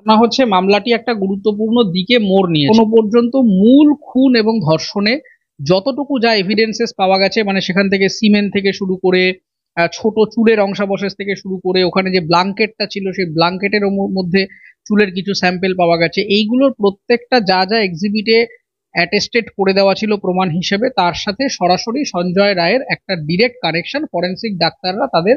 না হচ্ছে মামলাটি একটা গুরুত্বপূর্ণ দিকে মোড় নিয়েছে। এখনো পর্যন্ত মূল খুন এবং ধর্ষণে যতটুকু যা এভিডেন্সেস পাওয়া গেছে, মানে সেখান থেকে সিমেন্ট থেকে শুরু করে ছোট চুলের অংশাবশেষ থেকে শুরু করে ওখানে যে ব্লাঙ্কেটটা ছিল সেই ব্লাঙ্কেটের মধ্যে চুলের কিছু স্যাম্পেল পাওয়া গেছে, এইগুলোর প্রত্যেকটা যা যা এক্সিবিটে অ্যাটেস্টেড করে দেওয়া ছিল প্রমাণ হিসেবে, তার সাথে সরাসরি সঞ্জয় রায়ের একটা ডিরেক্ট কানেকশন ফরেন্সিক ডাক্তাররা তাদের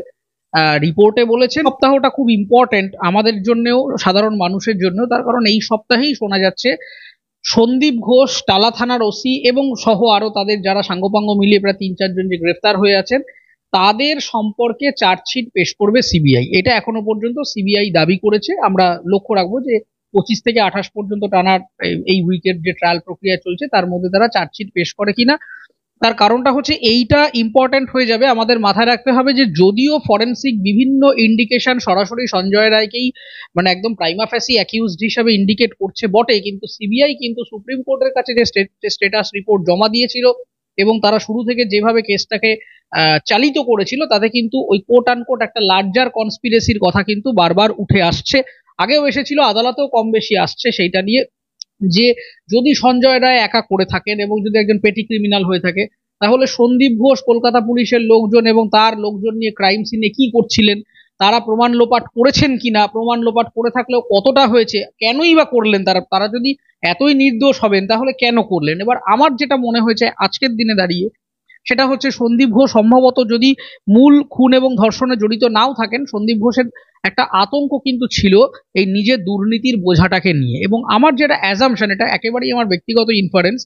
রিপোর্টে বলেছেন। সপ্তাহটা খুব ইম্পর্টেন্ট আমাদের জন্যও, সাধারণ মানুষের জন্য, তার কারণ এই সপ্তাহেই শোনা যাচ্ছে সন্দীপ ঘোষ, টালা থানার ওসি এবং সহ আরো তাদের যারা সাঙ্গপাঙ্গ মিলিয়ে প্রায় 3-4 জন যে গ্রেফতার হয়ে আছেন, তাদের সম্পর্কে চার্জশিট পেশ করবে সিবিআই। এটা এখনো পর্যন্ত সিবিআই দাবি করেছে। আমরা লক্ষ্য রাখবো যে 25 থেকে 28 পর্যন্ত টানা এই উইকের যে ট্রায়াল প্রক্রিয়া চলছে তার মধ্যে তারা চার্জশিট পেশ করে কিনা। তার কারণটা হচ্ছে এইটা ইম্পর্টেন্ট হয়ে যাবে। আমাদের মাথায় রাখতে হবে যে যদিও ফরেন্সিক বিভিন্ন ইন্ডিকেশন সরাসরি সঞ্জয় রায়কেই মানে একদম প্রাইমা ফেসি অ্যাকিউজড হিসাবে ইন্ডিকেট করছে বটে, কিন্তু সিবিআই কিন্তু সুপ্রিম কোর্টের কাছে যে স্টেটাস রিপোর্ট জমা দিয়েছিল এবং তারা শুরু থেকে যেভাবে কেসটাকে চালিত করেছিল, তাতে কিন্তু ওই কোট আনকোট একটা লার্জার কনস্পিরেসির কথা কিন্তু বারবার উঠে আসছে। আগেও এসেছিল, আদালতেও কম বেশি আসছে সেইটা নিয়ে, যে যদি সঞ্জয় রায় একা করে থাকেন এবং যদি একজন পেটি ক্রিমিনাল হয়ে থাকে, তাহলে সন্দীপ ঘোষ, কলকাতা পুলিশের লোকজন এবং তার লোকজন নিয়ে ক্রাইম সিনে কি করছিলেন, তারা প্রমাণ লোপাট করেছেন কিনা, প্রমাণ লোপাট করে থাকলেও কতটা হয়েছে, কেনই বা করলেন তারা, তারা যদি এতই নির্দোষ হবেন তাহলে কেন করলেন। এবার আমার যেটা মনে হয়েছে আজকের দিনে দাঁড়িয়ে, সেটা হচ্ছে সন্দীপ ঘোষ সম্ভবত যদি মূল খুন এবং ধর্ষণে জড়িত নাও থাকেন, সন্দীপ ঘোষের একটা আতঙ্ক কিন্তু ছিল এই নিজের দুর্নীতির বোঝাটাকে নিয়ে। এবং আমার যেটা অ্যাজাম্পশন, এটা একেবারেই আমার ব্যক্তিগত ইনফারেন্স,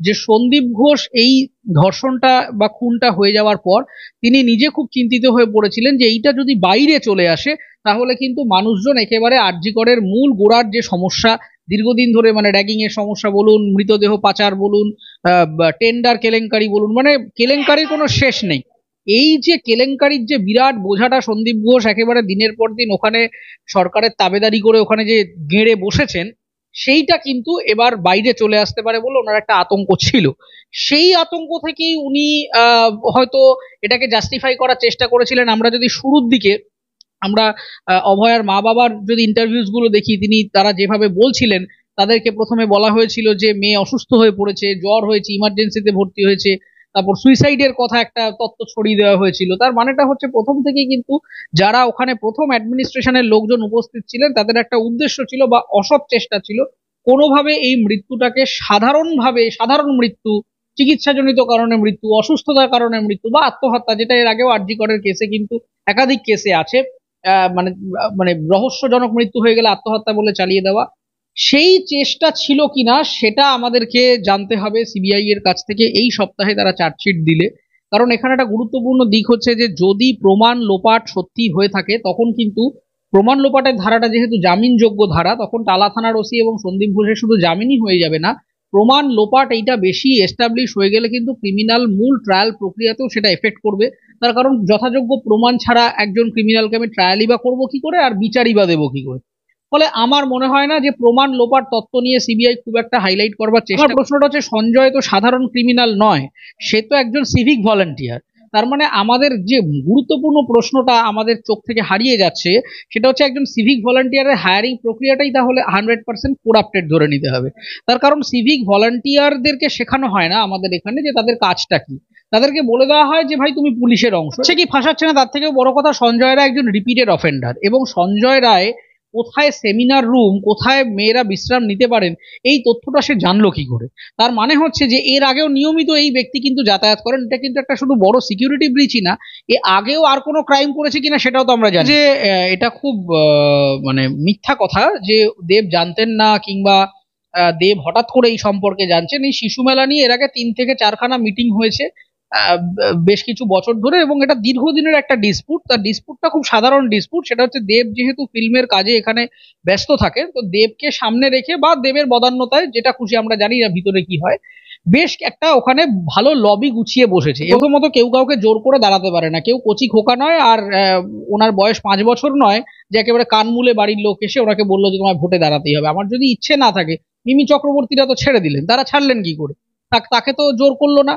যে সন্দীপ ঘোষ এই ধর্ষণটা বা খুনটা হয়ে যাওয়ার পর তিনি নিজে খুব চিন্তিত হয়ে পড়েছিলেন যে এইটা যদি বাইরে চলে আসে তাহলে কিন্তু মানুষজন একেবারে আরজি করের মূল গোড়ার যে সমস্যা দীর্ঘদিন ধরে, মানে র্যাগিং এর সমস্যা বলুন, মৃতদেহ পাচার বলুন, টেন্ডার কেলেঙ্কারি বলুন, মানে কেলেঙ্কারির কোনো শেষ নেই। এই যে কেলেঙ্কারির যে বিরাট বোঝাটা সন্দীপ ঘোষ একেবারে দিনের পর দিন ওখানে সরকারের তাবেদারি করে ওখানে যে গেড়ে বসেছেন, সেইটা কিন্তু এবার বাইরে চলে আসতে পারে বলে ওনার একটা আতঙ্ক ছিল। সেই আতঙ্ক থেকেই উনি হয়তো এটাকে জাস্টিফাই করার চেষ্টা করেছিলেন। আমরা যদি শুরুর দিকে আমরা অভয়ার মা বাবার যদি ইন্টারভিউস গুলো দেখি, তারা যেভাবে বলছিলেন, তাদেরকে প্রথমে বলা হয়েছিল যে মেয়ে অসুস্থ হয়ে পড়েছে, জ্বর হয়েছে, ইমার্জেন্সিতে ভর্তি হয়েছে, তারপর সুইসাইডের কথা একটা তথ্য ছড়িয়ে দেওয়া হয়েছিল। তার মানেটা হচ্ছে প্রথম থেকেই কিন্তু যারা ওখানে প্রথম অ্যাডমিনিস্ট্রেশনের লোকজন উপস্থিত ছিলেন তাদের একটা উদ্দেশ্য ছিল বা অসৎ চেষ্টা ছিল কোনোভাবে এই মৃত্যুটাকে সাধারণ মৃত্যু, চিকিৎসাজনিত কারণে মৃত্যু, অসুস্থতার কারণে মৃত্যু বা আত্মহত্যা, যেটা এর আগেও আরজি করের কেসে কিন্তু একাধিক কেসে আছে, মানে মানে রহস্যজনক মৃত্যু হয়ে গেলে আত্মহত্যা বলে চালিয়ে দেওয়া, সেই চেষ্টা ছিল কিনা সেটা আমাদেরকে জানতে হবে সিবিআই এর কাছ থেকে এই সপ্তাহে তারা চার্জশিট দিলে। কারণ এখানে একটা গুরুত্বপূর্ণ দিক হচ্ছে যে যদি প্রমাণ লোপাট সত্যি হয়ে থাকে, তখন কিন্তু প্রমাণ লোপাটের ধারাটা যেহেতু জামিনযোগ্য ধারা, তখন টালা থানার ওসি এবং সন্দীপ ঘোষের শুধু জামিনই হয়ে যাবে না, প্রমাণ লোপাট এইটা বেশি এস্টাবলিশ হয়ে গেলে কিন্তু ক্রিমিনাল মূল ট্রায়াল প্রক্রিয়াতেও সেটা এফেক্ট করবে। তার কারণ যথাযোগ্য প্রমাণ ছাড়া একজন ক্রিমিনালকে আমি ট্রায়ালই বা করবো কি করে, আর বিচারই বা দেবো কি করে। ফলে আমার মনে হয় না যে প্রমাণ লোপাট তত্ত্ব নিয়ে সিবিআই খুব একটা হাইলাইট করবার চেষ্টা। প্রশ্নটা হচ্ছে সঞ্জয় তো সাধারণ ক্রিমিনাল নয়, সে তো একজন সিভিক ভলান্টিয়ার। তার মানে আমাদের যে গুরুত্বপূর্ণ প্রশ্নটা আমাদের চোখ থেকে হারিয়ে যাচ্ছে, সেটা হচ্ছে একজন সিভিক ভলান্টিয়ারের হায়ারিং প্রক্রিয়াটাই তাহলে 100% করাপ্টেড ধরে নিতে হবে। তার কারণ সিভিক ভলান্টিয়ারদেরকে শেখানো হয় না আমাদের এখানে যে তাদের কাজটা কি, তাদেরকে বলে দেওয়া হয় যে ভাই তুমি পুলিশের অংশ। সে কি ফাঁসাচ্ছে না, তার থেকেও বড় কথা সঞ্জয় রায় একজন রিপিটেড অফেন্ডার, এবং সঞ্জয় রায় কোথায় সেমিনার রুম, কোথায় মেয়েরা বিশ্রাম নিতে পারেন, এই তথ্যটা সে জানলো কি করে। তার মানে হচ্ছে যে এর আগেও নিয়মিত এই ব্যক্তি কিন্তু যাতায়াত করেন। এটা কিন্তু একটা শুধু বড় সিকিউরিটি ব্রিচই না, এ আগেও আর কোনো ক্রাইম করেছে কিনা সেটাও তো আমরা জানি। যে এটা খুব মানে মিথ্যা কথা যে দেব জানতেন না, কিংবা দেব হঠাৎ করে এই সম্পর্কে জানছেন। এই শিশু মেলা নিয়ে এর আগে 3 থেকে 4খানা মিটিং হয়েছে বেশ কিছু বছর ধরে, এবং এটা দীর্ঘদিনের একটা ডিসপুট। তার ডিসপুটটা খুব সাধারণ ডিসপুট, সেটা হচ্ছে দেব যেহেতু ফিল্মের কাজে এখানে ব্যস্ত থাকে, তো দেবকে সামনে রেখে বা দেবের বদান্যতায়, যেটা খুশি, আমরা জানি না ভিতরে কি হয়, বেশ একটা ওখানে ভালো লবি গুছিয়ে বসেছে। প্রথমত কেউ কাউকে জোর করে দাঁড়াতে পারে না, কেউ কচি খোকা নয়, আর ওনার বয়স 5 বছর নয় যে একেবারে কানমুলে বাড়ির লোক এসে ওনাকে বললো যে তোমায় ভোটে দাঁড়াতেই হবে। আমার যদি ইচ্ছে না থাকে, মিমি চক্রবর্তীরা তো ছেড়ে দিলেন, তারা ছাড়লেন কি করে, তাকে তো জোর করলো না।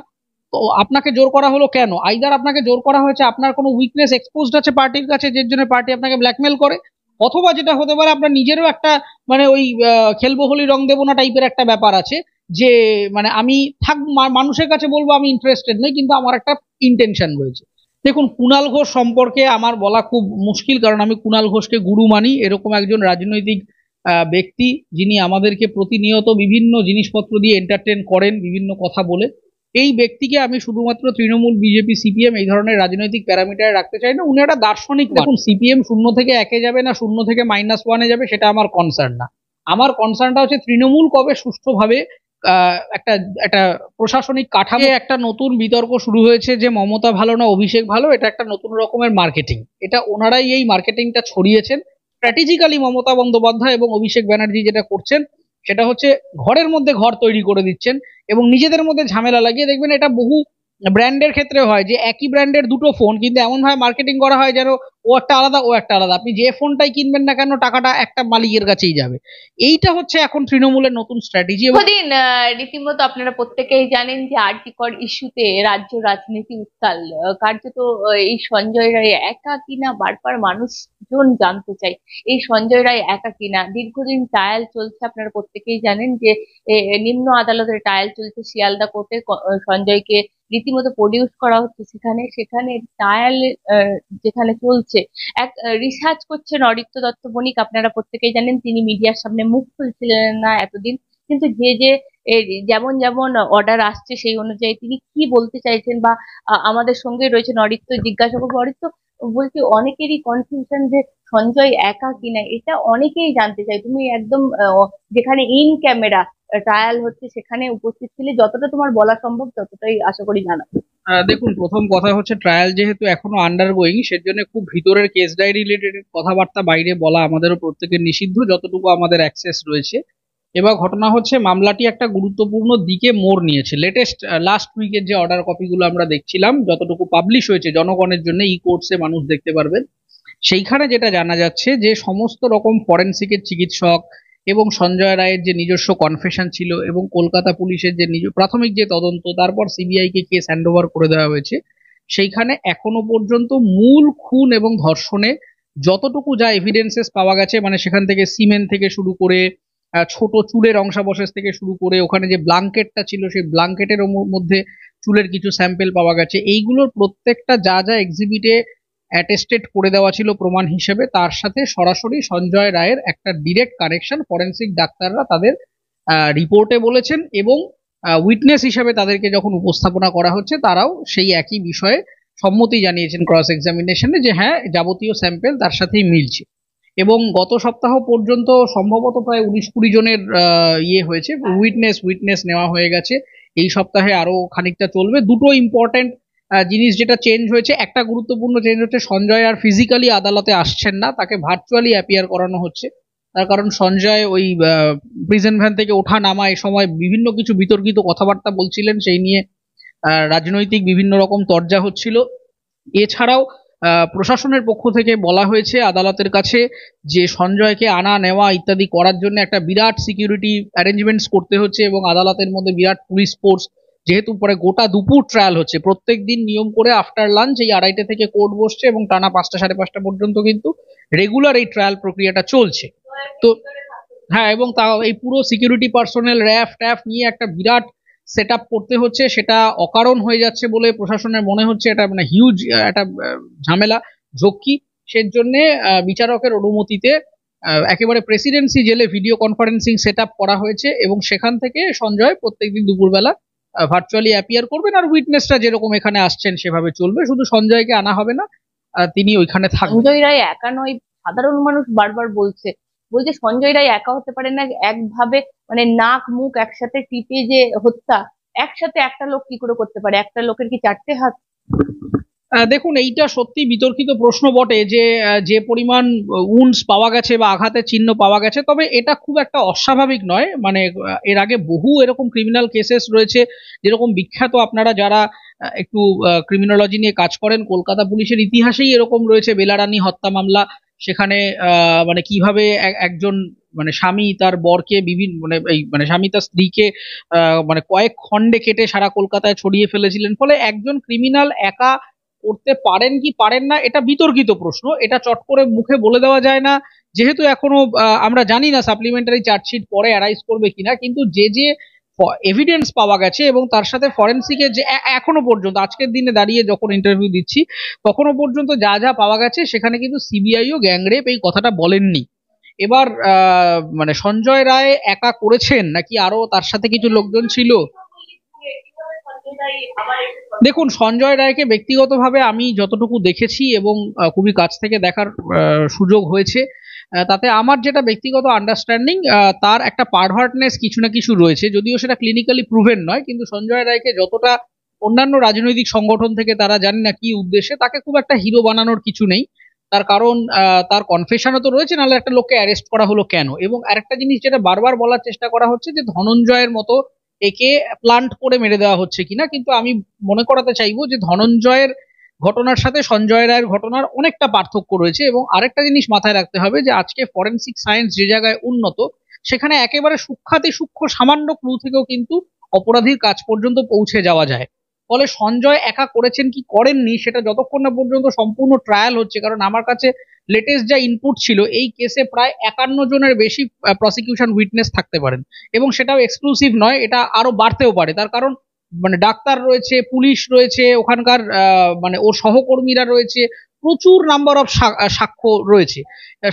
তো আপনাকে জোর করা হলো কেন? আইদার আপনাকে জোর করা হয়েছে আপনার কোনো উইকনেস এক্সপোজড আছে পার্টির কাছে, যে জন্য পার্টি আপনাকে ব্ল্যাকমেল করে, অথবা যেটা হতে পারে আপনার নিজেরও একটা মানে ওই খেলবো হোলি রং দেবো না টাইপের একটা ব্যাপার আছে, যে মানে আমি মানুষের কাছে বলবো আমি ইন্টারেস্টেড নই, কিন্তু আমার একটা ইন্টেনশন রয়েছে। দেখুন, কুণাল ঘোষ সম্পর্কে আমার বলা খুব মুশকিল, কারণ আমি কুণাল ঘোষকে গুরু মানি। এরকম একজন রাজনৈতিক ব্যক্তি, যিনি আমাদেরকে প্রতিনিয়ত বিভিন্ন জিনিসপত্র দিয়ে এন্টারটেন করেন বিভিন্ন কথা বলে, এই ব্যক্তিকে আমি শুধুমাত্র তৃণমূল, বিজেপি, সিপিএম এই ধরনের রাজনৈতিক প্যারামিটারে রাখতে চাই না। উনি একটা দার্শনিক। দেখুন, সিপিএম 0 থেকে 1-এ যাবে না 0 থেকে -1-এ যাবে, সেটা আমার কনসার্ন না। আমার কনসার্নটা হচ্ছে তৃণমূল কবে সুষ্ঠুভাবে একটা একটা প্রশাসনিক কাঠামো। একটা নতুন বিতর্ক শুরু হয়েছে যে মমতা ভালো না অভিষেক ভালো, এটা একটা নতুন রকমের মার্কেটিং। এটা ওনারাই এই মার্কেটিংটা ছড়িয়েছেন স্ট্র্যাটেজিক্যালি। মমতা বন্দ্যোপাধ্যায় এবং অভিষেক ব্যানার্জি যেটা করছেন সেটা হচ্ছে ঘরের মধ্যে ঘর তৈরি করে দিচ্ছেন এবং নিজেদের মধ্যে ঝামেলা লাগিয়ে, দেখবেন এটা বহু ব্র্যান্ডের ক্ষেত্রে হয় যে একই ব্র্যান্ডের দুটো ফোন, কিন্তু এমন ভাবে মার্কেটিং করা হয় যেন ও একটা আলাদা ও একটা আলাদা। আপনি যে ফোনটাই কিনবেন না কেন টাকাটা একটা মালিকের কাছেই যাবে। এইটা হচ্ছে এখন তৃণমূলের নতুন স্ট্র্যাটেজি। দীর্ঘদিন রীতিমতো আপনারা প্রত্যেকেই জানেন যে আরটিকর ইস্যুতে রাজ্য রাজনীতি উত্তাল। কার্যত এই সঞ্জয় রায় একা কিনা বারবার মানুষজন জানতে চায়, এই সঞ্জয় রায় একা কিনা। দীর্ঘদিন ট্রায়াল চলছে, আপনারা প্রত্যেকেই জানেন যে নিম্ন আদালতের ট্রায়াল চলছে শিয়ালদা কোর্টে। সঞ্জয়কে রীতিমতো প্রডিউস করা হচ্ছে সেখানে সেখানে ট্রায়াল যেখানে চলছে। এক রিসার্চ করছেন অরিত্র দত্ত বণিক, আপনারা প্রত্যেকেই জানেন তিনি মিডিয়ার সামনে মুখ খুলছিলেন না এতদিন, কিন্তু যে যে যেমন যেমন অর্ডার আসছে সেই অনুযায়ী তিনি কি বলতে চাইছেন বা আমাদের সঙ্গে রয়েছেন অরিত্র। জিজ্ঞাসা করবো অরিত্র, বলছি অনেকেরই কনফিউশন যে সঞ্জয় একা কিনা, এটা অনেকেই জানতে চায়। তুমি একদম যেখানে ইন ক্যামেরা ট্রায়াল হচ্ছে সেখানে উপস্থিত ছিলে, যতটা তোমার বলা সম্ভব ততটাই আশা করি জানাবে। দেখুন, প্রথম কথা হচ্ছে ট্রায়াল যেহেতু এখনো আন্ডার গোয়িং, সেজন্য খুব ভিতরের কেস ডায়েরি রিলেটেড কথাবার্তা বাইরে বলা আমাদেরও প্রত্যেকের নিষিদ্ধ, যতটুকু আমাদের অ্যাক্সেস রয়েছে। এবার ঘটনা হচ্ছে মামলাটি একটা গুরুত্বপূর্ণ দিকে মোড় নিয়েছে। লাস্ট উইকের যে অর্ডার কপিগুলো আমরা দেখছিলাম, যতটুকু পাবলিশ হয়েছে জনগণের জন্য ই কোর্টসে মানুষ দেখতে পারবেন, সেইখানে যেটা জানা যাচ্ছে যে সমস্ত রকম ফরেন্সিকের চিকিৎসক এবং সঞ্জয় রায়ের যে নিজস্ব কনফেশন ছিল এবং কলকাতা পুলিশের যে প্রাথমিক যে তদন্ত, তারপর সিবিআই কে কেস হ্যান্ড ওভার করে দেওয়া হয়েছে, সেইখানে এখনো পর্যন্ত মূল খুন এবং ধর্ষণে যতটুকু যা এভিডেন্সেস পাওয়া গেছে, মানে সেখান থেকে সিমেন্ট থেকে শুরু করে ছোট চুলের অংশাবশেষ থেকে শুরু করে ওখানে যে ব্লাঙ্কেটটা ছিল সেই ব্লাঙ্কেটের মধ্যে চুলের কিছু স্যাম্পেল পাওয়া গেছে, এইগুলোর প্রত্যেকটা যা যা এক্সিবিটে অ্যাটেস্টেড করে দেওয়া ছিল প্রমাণ হিসেবে, তার সাথে সরাসরি সঞ্জয় রায়ের একটা ডিরেক্ট কানেকশন ফরেন্সিক ডাক্তাররা তাদের রিপোর্টে বলেছেন। এবং উইটনেস হিসেবে তাদেরকে যখন উপস্থাপনা করা হচ্ছে, তারাও সেই একই বিষয়ে সম্মতি জানিয়েছেন ক্রস এক্সামিনেশনে যে হ্যাঁ, যাবতীয় স্যাম্পেল তার সাথেই মিলছে। এবং গত সপ্তাহ পর্যন্ত সম্ভবত প্রায় 19-20 জনের হয়েছে, উইটনেস নেওয়া হয়ে গেছে। এই সপ্তাহে আরো খানিকটা চলবে। দুটো ইম্পর্টেন্ট জিনিস যেটা চেঞ্জ হয়েছে, একটা গুরুত্বপূর্ণ চেঞ্জ হচ্ছে সঞ্জয় আর ফিজিক্যালি আদালতে আসছেন না, তাকে ভার্চুয়ালি অ্যাপিয়ার করানো হচ্ছে। তার কারণ সঞ্জয় ওই প্রিজন ভ্যান থেকে ওঠা নামা এই সময় বিভিন্ন কিছু বিতর্কিত কথাবার্তা বলছিলেন, সেই নিয়ে রাজনৈতিক বিভিন্ন রকম তরজা হচ্ছিল। এছাড়াও প্রশাসনের পক্ষ থেকে বলা হয়েছে আদালতের কাছে যে সঞ্জয়কে আনা নেওয়া ইত্যাদি করার জন্য একটা বিরাট সিকিউরিটি অ্যারেঞ্জমেন্টস করতে হচ্ছে এবং আদালতের মধ্যে বিরাট পুলিশ ফোর্স, যেহেতু পরে গোটা দুপুর ট্রায়াল হচ্ছে, প্রত্যেক দিন নিয়ম করে আফটার লাঞ্চ এই 2:30 থেকে কোর্ট বসছে এবং টানা 5টা 5:30 পর্যন্ত কিন্তু রেগুলার এই ট্রায়াল প্রক্রিয়াটা চলছে। তো হ্যাঁ, এবং তা এই পুরো সিকিউরিটি পার্সোনেল র্যাফ ট্যাফ নিয়ে একটা বিরাট সেট আপ করতে হচ্ছে, সেটা অকারণ হয়ে যাচ্ছে বলে প্রশাসনের মনে হচ্ছে। এটা মানে হিউজ একটা ঝামেলা ঝক্কি। সেজন্য বিচারকের অনুমতিতে একেবারে প্রেসিডেন্সি জেলে ভিডিও কনফারেন্সিং সেট আপ করা হয়েছে এবং সেখান থেকে সঞ্জয় প্রত্যেকদিন দুপুরবেলা ভার্চুয়ালি অ্যাপিয়ার করবেন। আর উইটনেসরা যেরকম এখানে আসছেন সেভাবে চলবে, শুধু সঞ্জয়কে আনা হবে না, তিনি ওইখানে থাকবেন। সঞ্জয় রায় একা নয়, সাধারণ মানুষ বারবার বলছে বলছে সঞ্জয় রায় একা হতে পারে না। একভাবে মানে নাক মুখ একসাথে টিপে যে হত্যা, একসাথে একটা লোক কি করে করতে পারে? একটা লোকের কি 4টে হাত? দেখুন, এইটা সত্যি বিতর্কিত প্রশ্ন বটে যে যে পরিমাণ উন্ডস পাওয়া গেছে বা আঘাতের চিহ্ন পাওয়া গেছে, তবে এটা খুব একটা অস্বাভাবিক নয়। মানে এর আগে বহু এরকম ক্রিমিনাল কেসেস রয়েছে, যেরকম বিখ্যাত, আপনারা যারা একটু ক্রিমিনোলজি নিয়ে কাজ করেন, কলকাতা পুলিশের ইতিহাসেই এরকম রয়েছে বেলারানী হত্যা মামলা। সেখানে মানে কিভাবে একজন মানে স্বামী তার বরকে বিভিন্ন মানে এই মানে স্বামী তার স্ত্রীকে মানে কয়েক খণ্ডে কেটে সারা কলকাতায় ছড়িয়ে ফেলেছিলেন, ফলে একজন ক্রিমিনাল একা করতে পারেন কি পারেন না এটা বিতর্কিত প্রশ্ন, এটা চট করে মুখে বলে দেওয়া যায় না, যেহেতু এখনো আমরা জানি না সাপ্লিমেন্টারি চার্জশিট পরে অ্যারাইজ করবে কিনা। কিন্তু যে যে এভিডেন্স পাওয়া গেছে এবং তার সাথে ফরেন্সিকের যে এখনো পর্যন্ত আজকের দিনে দাঁড়িয়ে যখন ইন্টারভিউ দিচ্ছি তখনো পর্যন্ত যা যা পাওয়া গেছে সেখানে কিন্তু সিবিআইও গ্যাংরেপ এই কথাটা বলেননি। এবার মানে সঞ্জয় রায় একা করেছেন নাকি আরো তার সাথে কিছু লোকজন ছিল? দেখুন, সঞ্জয় রায়কে ব্যক্তিগতভাবে আমি যতটুকু দেখেছি এবং খুবই কাছ থেকে দেখার সুযোগ হয়েছে, তাতে আমার যেটা ব্যক্তিগত আন্ডারস্ট্যান্ডিং, তার একটা পারভার্টনেস কিছু না কিছু রয়েছে, যদিও সেটা ক্লিনিক্যালি প্রুভেন নয়। কিন্তু সঞ্জয় রায়কে যতটা অন্যান্য রাজনৈতিক সংগঠন থেকে তারা জানি না কি উদ্দেশ্যে তাকে খুব একটা হিরো বানানোর কিছু নেই। তার কারণ তার কনফেশনও তো রয়েছে, নাহলে একটা লোককে অ্যারেস্ট করা হলো কেন? এবং আরেকটা জিনিস যেটা বারবার বলার চেষ্টা করা হচ্ছে যে ধনঞ্জয়ের মতো একে প্লান্ট করে মেরে দেওয়া হচ্ছে কিনা, কিন্তু আমি মনে করাতে চাইবো যে ধনঞ্জয়ের ঘটনার সাথে সঞ্জয় রায়ের ঘটনার অনেকটা পার্থক্য রয়েছে। এবং আরেকটা জিনিস মাথায় রাখতে হবে যে আজকে ফরেন্সিক সায়েন্স যে জায়গায় উন্নত, সেখানে একেবারে সূক্ষ্মাতি সূক্ষ্ম সামান্য ক্লু থেকেও কিন্তু অপরাধীর কাজ পর্যন্ত পৌঁছে যাওয়া যায়। ফলে সঞ্জয় একা করেছেন কি করেননি সেটা যতক্ষণ না পর্যন্ত সম্পূর্ণ ট্রায়াল হচ্ছে, কারণ আমার কাছে লেটেস্ট যা ইনপুট ছিল এই কেসে প্রায় 51 জনের বেশি প্রসিকিউশন উইটনেস থাকতে পারেন, এবং সেটাও এক্সক্লুসিভ নয়, এটা আরো বাড়তেও পারে। তার কারণ মানে ডাক্তার রয়েছে, পুলিশ রয়েছে, ওখানকার মানে ওর সহকর্মীরা রয়েছে, প্রচুর নাম্বার অফ সাক্ষ্য রয়েছে।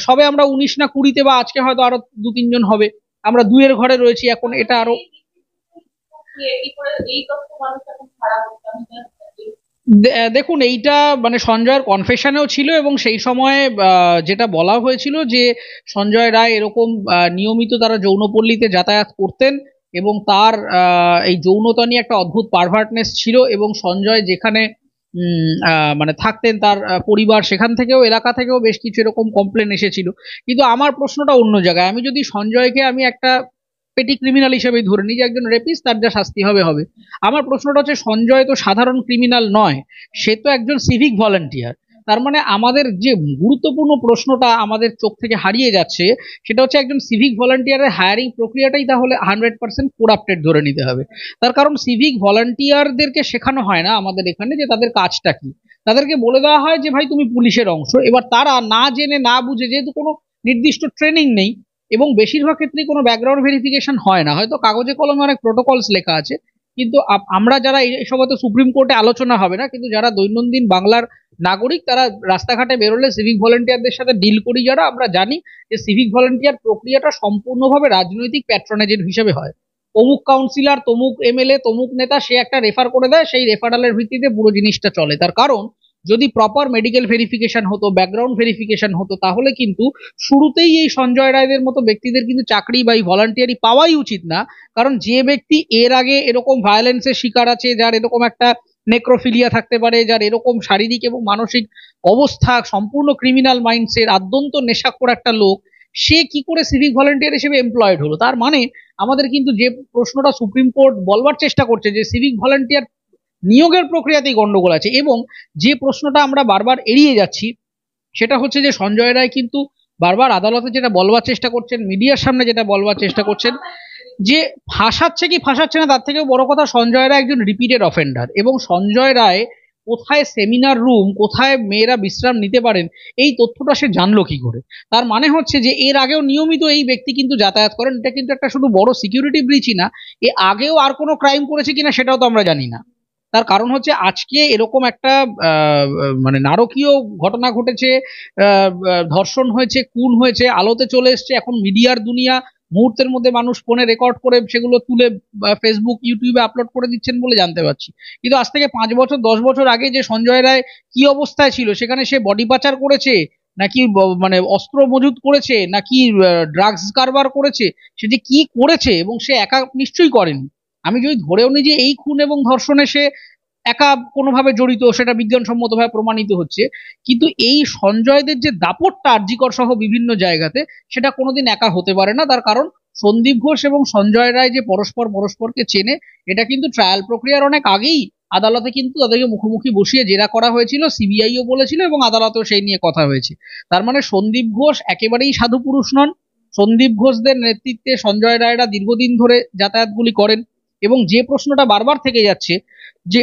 সবে আমরা 19 না 20তে, বা আজকে হয়তো আরো 2-3 জন হবে, আমরা দুইয়ের ঘরে রয়েছি এখন, এটা আরো দেখুন এইটা মানে সঞ্জয়ের কনফেশনেও ছিল, এবং সেই সময় যেটা বলা হয়েছিল যে সঞ্জয় রায় এরকম নিয়মিত তারা যৌনপল্লীতে যাতায়াত করতেন এবং তার এই যৌনতা নিয়ে একটা অদ্ভুত পারভার্টনেস ছিল, এবং সঞ্জয় যেখানে মানে থাকতেন তার পরিবার সেখান থেকেও, এলাকা থেকেও বেশ কিছু এরকম কমপ্লেন এসেছিল। কিন্তু আমার প্রশ্নটা অন্য জায়গায়। আমি যদি সঞ্জয়কে আমি একটা পেটি ক্রিমিনাল হিসেবেই ধরে নিই, যে একজন রেপিস্ট, তার যা শাস্তি হবে হবে। আমার প্রশ্নটা হচ্ছে সঞ্জয় তো সাধারণ ক্রিমিনাল নয়, সে তো একজন সিভিক ভলান্টিয়ার। তার মানে আমাদের যে গুরুত্বপূর্ণ প্রশ্নটা আমাদের চোখ থেকে হারিয়ে যাচ্ছে সেটা হচ্ছে একজন সিভিক ভলান্টিয়ারের হায়ারিং প্রক্রিয়াটাই তাহলে 100% করাপ্টেড ধরে নিতে হবে। তার কারণ সিভিক ভলান্টিয়ারদেরকে শেখানো হয় না আমাদের এখানে যে তাদের কাজটা কি। তাদেরকে বলে দেওয়া হয় যে ভাই তুমি পুলিশের অংশ। এবার তারা না জেনে না বুঝে, যেহেতু কোনো নির্দিষ্ট ট্রেনিং নেই এবং বেশিরভাগ ক্ষেত্রেই কোনো ব্যাকগ্রাউন্ড ভেরিফিকেশন হয় না, হয়তো কাগজে কলমে অনেক প্রোটোকলস লেখা আছে, কিন্তু আমরা যারা এইসব হয়তো সুপ্রিম কোর্টে আলোচনা হবে না, কিন্তু যারা দৈনন্দিন বাংলার নাগরিক তারা রাস্তাঘাটে বেরোলে সিভিক ভলেন্টিয়ারদের সাথে ডিল করি যারা, আমরা জানি যে সিভিক ভলেন্টিয়ার প্রক্রিয়াটা সম্পূর্ণভাবে রাজনৈতিক প্যাট্রনেজের হিসেবে হয়। অমুক কাউন্সিলর, তমুক এমএলএ, তমুক নেতা সে একটা রেফার করে দেয়, সেই রেফারেলের ভিত্তিতে পুরো জিনিসটা চলে। তার কারণ যদি প্রপার মেডিকেল ভেরিফিকেশন হতো, ব্যাকগ্রাউন্ড ভেরিফিকেশন হতো, তাহলে কিন্তু শুরুতেই এই সঞ্জয় রায়দের মতো ব্যক্তিদের কিন্তু চাকরি বা এই ভলান্টিয়ারি পাওয়াই উচিত না। কারণ যে ব্যক্তি এর আগে এরকম ভায়োলেন্সের শিকার আছে, যার এরকম একটা নেক্রোফিলিয়া থাকতে পারে, যার এরকম শারীরিক এবং মানসিক অবস্থা, সম্পূর্ণ ক্রিমিনাল মাইন্ডসেট, আদ্যন্ত নেশাখোর একটা লোক, সে কি করে সিভিক ভলান্টিয়ার হিসেবে এমপ্লয়েড হলো? তার মানে আমাদের কিন্তু যে প্রশ্নটা সুপ্রিম কোর্ট বলবার চেষ্টা করছে যে সিভিক ভলান্টিয়ার নিয়োগের প্রক্রিয়াতেই গন্ডগোল আছে, এবং যে প্রশ্নটা আমরা বারবার এড়িয়ে যাচ্ছি সেটা হচ্ছে যে সঞ্জয় রায় কিন্তু বারবার আদালতে যেটা বলবার চেষ্টা করছেন, মিডিয়ার সামনে যেটা বলবার চেষ্টা করছেন, যে ফাঁসাচ্ছে কি ফাঁসাচ্ছে না তার থেকেও বড় কথা সঞ্জয় রায় একজন রিপিটেড অফেন্ডার। এবং সঞ্জয় রায় কোথায় সেমিনার রুম, কোথায় মেয়েরা বিশ্রাম নিতে পারেন, এই তথ্যটা সে জানলো কি করে? তার মানে হচ্ছে যে এর আগেও নিয়মিত এই ব্যক্তি কিন্তু যাতায়াত করেন। এটা কিন্তু একটা শুধু বড় সিকিউরিটি ব্রিচই না, এ আগেও আর কোনো ক্রাইম করেছে কিনা সেটাও তো আমরা জানি না। তার কারণ হচ্ছে আজকে এরকম একটা মানে নারকীয় ঘটনা ঘটেছে, ধর্ষণ হয়েছে, খুন হয়েছে, আলোতে চলে এসছে, এখন মিডিয়ার দুনিয়া, মুহূর্তের মধ্যে মানুষ ফোনে রেকর্ড করে সেগুলো তুলে ফেসবুক ইউটিউবে আপলোড করে দিচ্ছেন বলে জানতে পারছি। কিন্তু আজ থেকে 5 বছর 10 বছর আগে যে সঞ্জয় রায় কি অবস্থায় ছিল, সেখানে সে বডি পাচার করেছে নাকি মানে অস্ত্র মজুত করেছে নাকি ড্রাগস কারবার করেছে, সে যে কি করেছে, এবং সে একা নিশ্চয়ই করেনি। আমি যদি ধরেও নিই যে এই খুন এবং ধর্ষণে সে একা কোনোভাবে জড়িত, সেটা বিজ্ঞানসম্মতভাবে প্রমাণিত হচ্ছে, কিন্তু এই সঞ্জয়দের যে দাপটটা আরজিকর সহ বিভিন্ন জায়গাতে, সেটা কোনোদিন একা হতে পারে না। তার কারণ সন্দীপ ঘোষ এবং সঞ্জয় রায় যে পরস্পরকে চেনে, এটা কিন্তু ট্রায়াল প্রক্রিয়ার অনেক আগেই আদালতে কিন্তু তাদেরকে মুখোমুখি বসিয়ে জেরা করা হয়েছিল, সিবিআইও বলেছিল এবং আদালতেও সেই নিয়ে কথা হয়েছে। তার মানে সন্দীপ ঘোষ একেবারেই সাধু পুরুষ নন। সন্দীপ ঘোষদের নেতৃত্বে সঞ্জয় রায়রা দীর্ঘদিন ধরে যাতায়াতগুলি করেন। এবং যে প্রশ্নটা বারবার থেকে যাচ্ছে যে